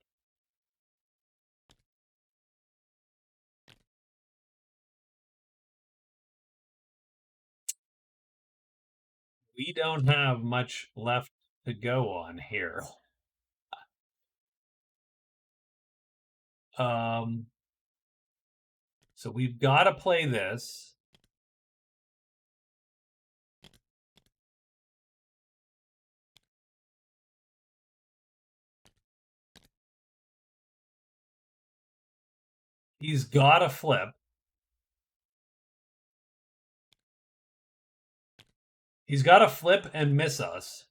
A: We don't have much left to go on here. So we've got to play this. He's got to flip. He's got to flip and miss us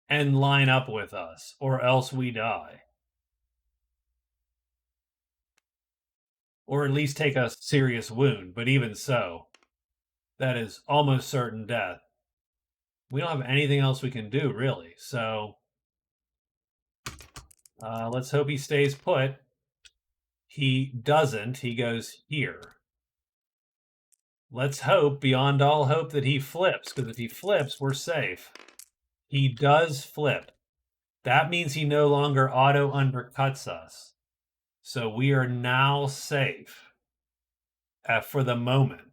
A: and line up with us, or else we die. Or at least take a serious wound, but even so, that is almost certain death. We don't have anything else we can do, really, so let's hope he stays put. He doesn't. He goes here. Let's hope, beyond all hope, that he flips, because if he flips, we're safe. He does flip. That means he no longer auto undercuts us. So we are now safe for the moment.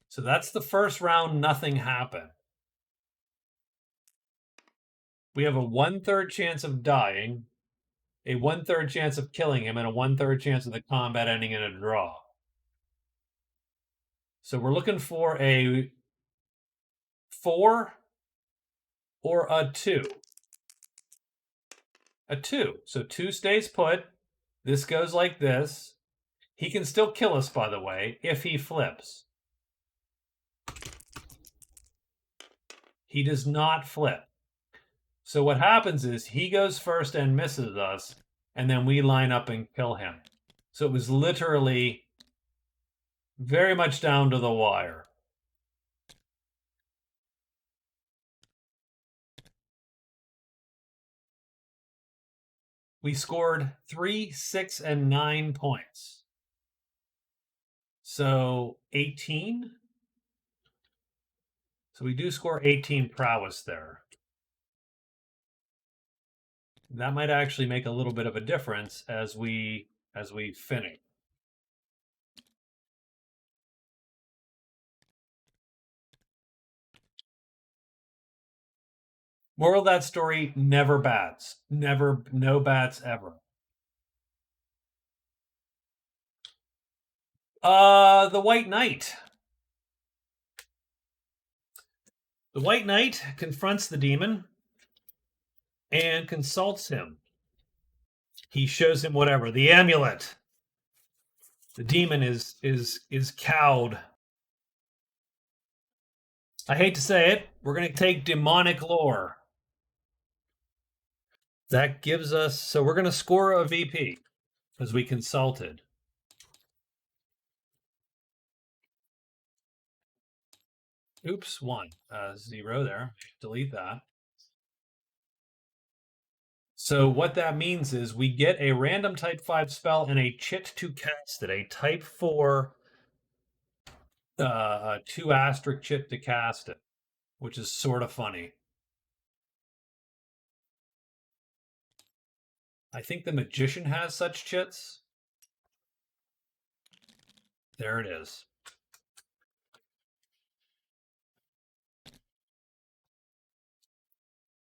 A: So that's the first round. Nothing happened. We have a 1/3 chance of dying, a 1/3 chance of killing him, and a 1/3 chance of the combat ending in a draw. So we're looking for a 4 or a 2. A 2. So 2 stays put. This goes like this. He can still kill us, by the way, if he flips. He does not flip. So what happens is he goes first and misses us, and then we line up and kill him. So it was literally very much down to the wire. We scored 3, 6, and 9 points. So 18. So we do score 18 prowess there. That might actually make a little bit of a difference as we finish. No bats. No bats ever. The White Knight. The White Knight confronts the demon and consults him. He shows him whatever, the amulet. The demon is cowed. I hate to say it, we're going to take demonic lore. That gives us, so we're going to score a VP because we consulted. Oops, 1. 0 there. Delete that. So what that means is we get a random type 5 spell and a chit to cast it, a type 4 2 asterisk chit to cast it, which is sort of funny. I think the Magician has such chits. There it is.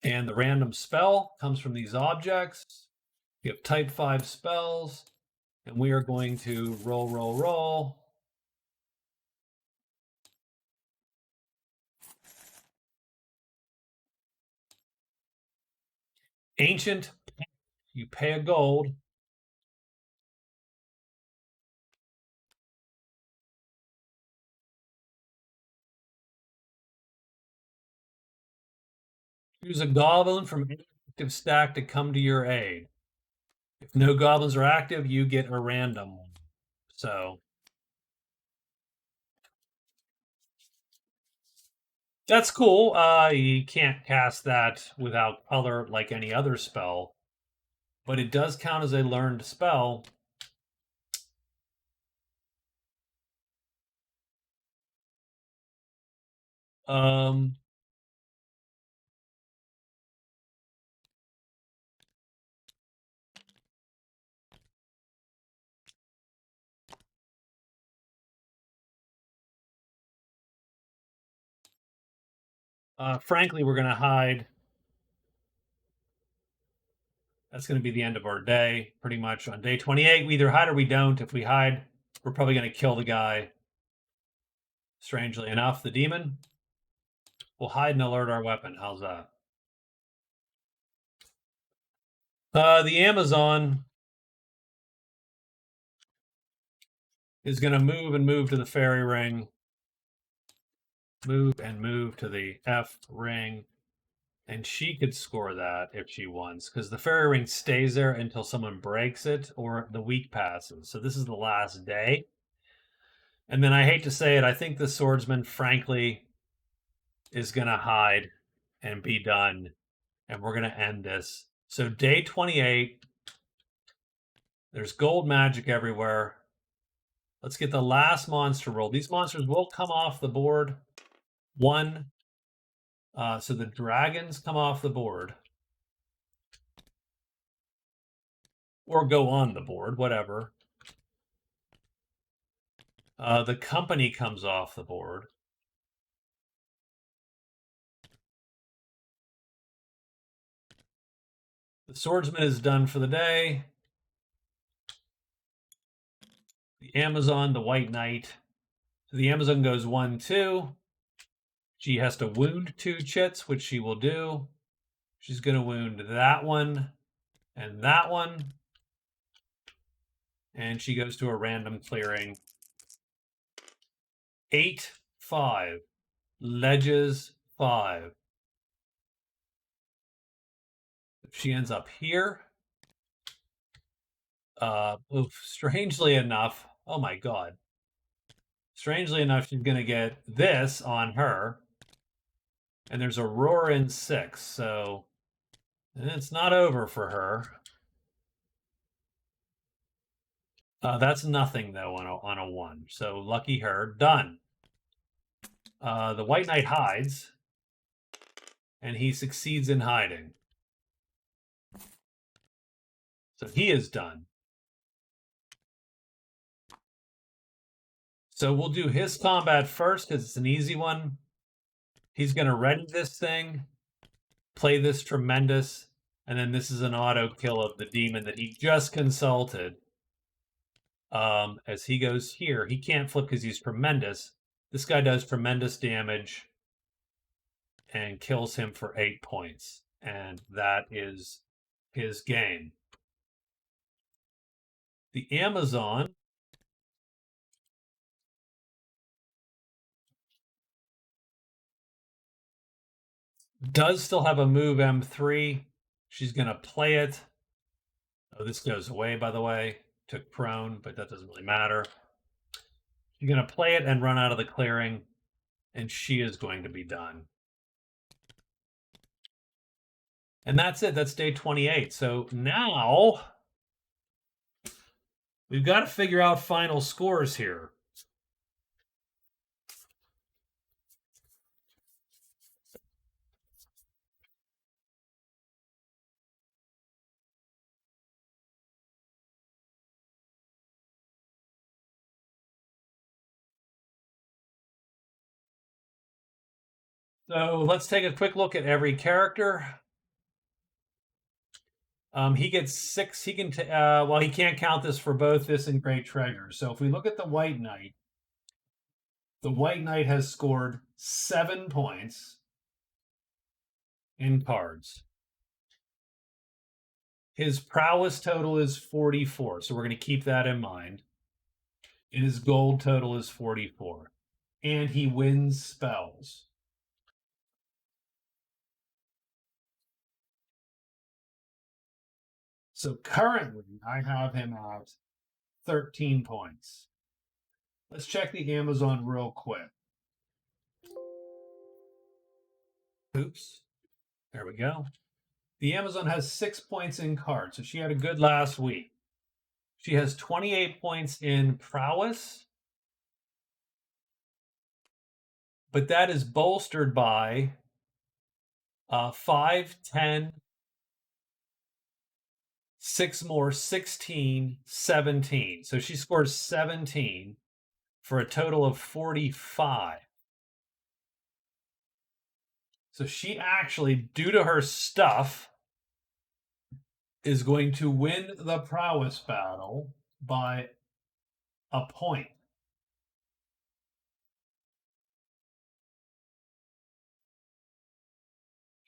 A: And the random spell comes from these objects. We have type 5 spells, and we are going to roll. Ancient, you pay a gold. Use a goblin from any active stack to come to your aid. If no goblins are active, you get a random one. So that's cool. You can't cast that without color like any other spell, but it does count as a learned spell. Frankly, we're going to hide. That's going to be the end of our day, pretty much. On day 28, we either hide or we don't. If we hide, we're probably going to kill the guy. Strangely enough, the demon. We'll hide and alert our weapon. How's that? The Amazon. is going to move and move to the fairy ring. Move and move to the F ring. And she could score that if she wants, because the fairy ring stays there until someone breaks it or the week passes. So this is the last day. And then I hate to say it, I think the swordsman, frankly, is going to hide and be done. And we're going to end this. So day 28, there's gold magic everywhere. Let's get the last monster roll. These monsters will come off the board. One. So the dragons come off the board. Or go on the board, whatever. The company comes off the board. The swordsman is done for the day. The Amazon, the white knight. So the Amazon goes 1-2. She has to wound 2 chits, which she will do. She's going to wound that one and that one. And she goes to a random clearing. 8-5. Ledges 5. She ends up here. Strangely enough, oh my god. Strangely enough, she's going to get this on her. And there's a roar in 6, so it's not over for her. That's nothing, though, on a 1. So lucky her. Done. The white knight hides, and he succeeds in hiding. So he is done. So we'll do his combat first because it's an easy one. He's going to ready this thing, play this tremendous, and then this is an auto kill of the demon that he just consulted. As he goes here, he can't flip because he's tremendous. This guy does tremendous damage and kills him for 8 points. And that is his game. The Amazon does still have a move M3. She's going to play it. Oh, this goes away, by the way. Took prone, but that doesn't really matter. She's going to play it and run out of the clearing, and she is going to be done. And that's it. That's day 28. So now we've got to figure out final scores here. So let's take a quick look at every character. He gets 6. He can, well, he can't count this for both this and Great Treasure. So if we look at the White Knight, the White Knight has scored 7 points in cards. His prowess total is 44, so we're going to keep that in mind. And his gold total is 44. And he wins spells. So currently, I have him at 13 points. Let's check the Amazon real quick. Oops. There we go. The Amazon has 6 points in cards, so she had a good last week. She has 28 points in prowess, but that is bolstered by 5, 10, 6 more, 16, 17. So she scores 17 for a total of 45. So she actually, due to her stuff, is going to win the prowess battle by a point.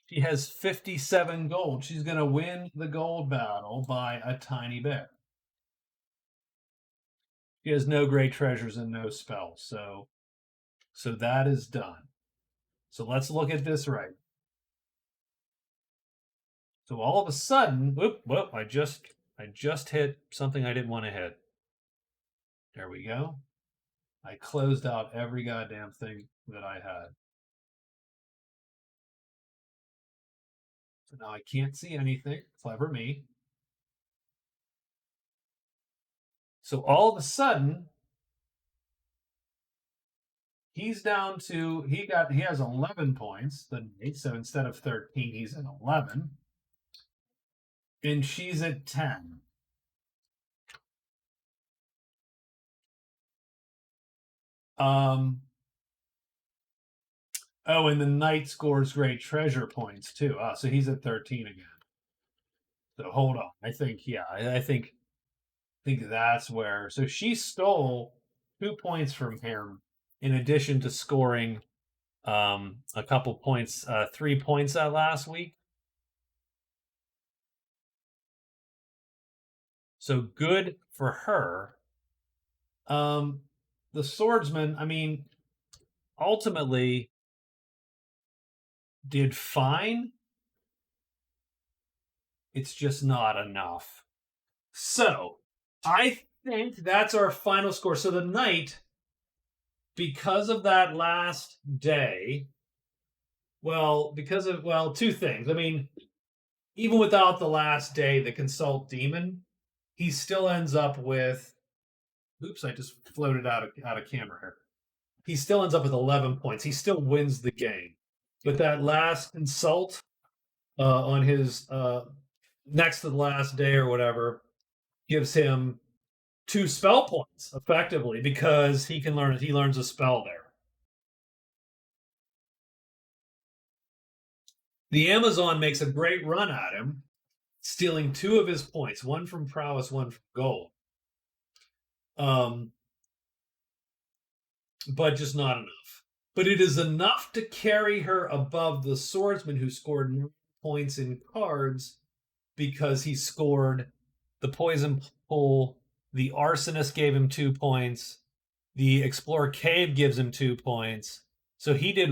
A: She has 57 gold. She's going to win the gold battle by a tiny bit. He has no great treasures and no spells. So that is done. So let's look at this right. So all of a sudden, whoop, I just hit something I didn't want to hit. There we go. I closed out every goddamn thing that I had. So now I can't see anything. Clever me. So all of a sudden, he's down to he has 11 points. So instead of 13, he's at 11. And she's at 10. Oh, and the knight scores great treasure points too. So he's at 13 again. So hold on. I think I think that's where. So she stole 2 points from him in addition to scoring a couple points, 3 points that last week. So good for her. The swordsman, I mean, ultimately did fine. It's just not enough. So I think that's our final score. So the knight, because of that last day, two things. I mean, even without the last day, the consult demon, he still ends up with. Oops, I just floated out of camera here. He still ends up with 11 points. He still wins the game. But that last consult on his next to the last day or whatever gives him 2 spell points effectively because he learns a spell there. The Amazon makes a great run at him, stealing 2 of his points, one from prowess, one from gold. But just not enough. But it is enough to carry her above the swordsman who scored 9 points in cards because he scored the poison pool. The arsonist gave him 2 points. The explorer cave gives him 2 points. So he did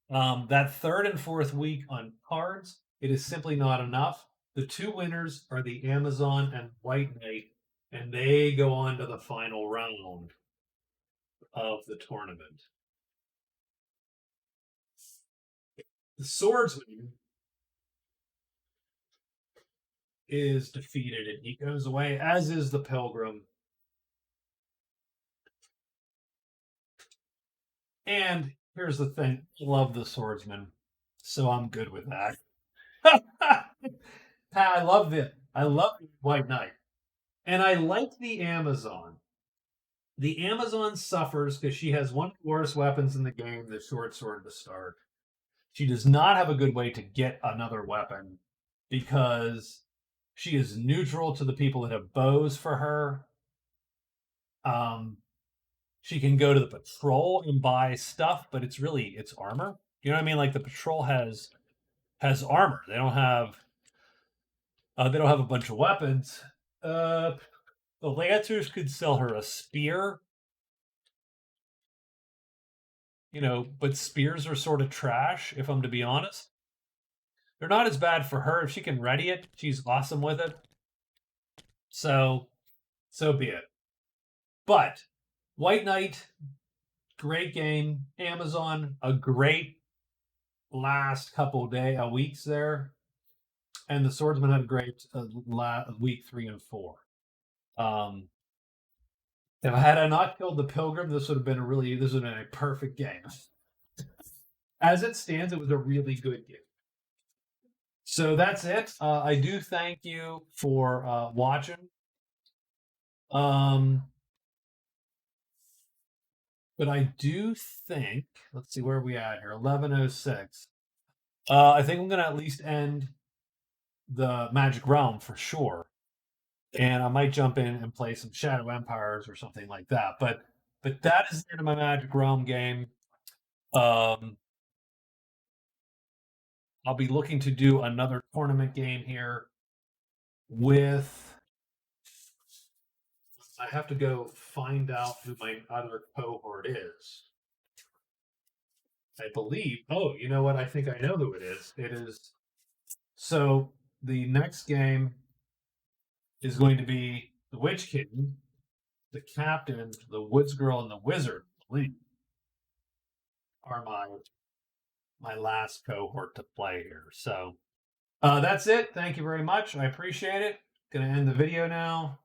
A: that third and fourth week on cards. It is simply not enough. The 2 winners are the Amazon and White Knight, and they go on to the final round of the tournament. The swordsman is defeated and he goes away, as is the pilgrim. And here's the thing, I love the swordsman, so I'm good with that. I love White Knight. And I like the Amazon. The Amazon suffers because she has one of the worst weapons in the game, the short sword to start. She does not have a good way to get another weapon because she is neutral to the people that have bows for her. She can go to the patrol and buy stuff, but it's armor. You know what I mean? Like the patrol has armor. They don't have a bunch of weapons. The Lancers could sell her a spear. But spears are sort of trash, if I'm to be honest. They're not as bad for her. If she can ready it, she's awesome with it. So be it. But White Knight, great game. Amazon, a great last couple weeks there. And the Swordsman had a great week 3 and 4. If I had not killed the Pilgrim, this would have been a perfect game. As it stands, it was a really good game. So that's it. I do thank you for watching. But I do think, let's see, where are we at here? 11:06. I think I'm going to at least end the Magic Realm for sure. And I might jump in and play some Shadow Empires or something like that. But that is the end of my Magic Realm game. I'll be looking to do another tournament game here with I have to go find out who my other cohort is. I believe. Oh, you know what? I think I know who it is. It is. So the next game is going to be the Witch Kitten, the Captain, the Woods Girl, and the Wizard. I believe are my last cohort to play here. So that's it. Thank you very much. I appreciate it. Going to end the video now.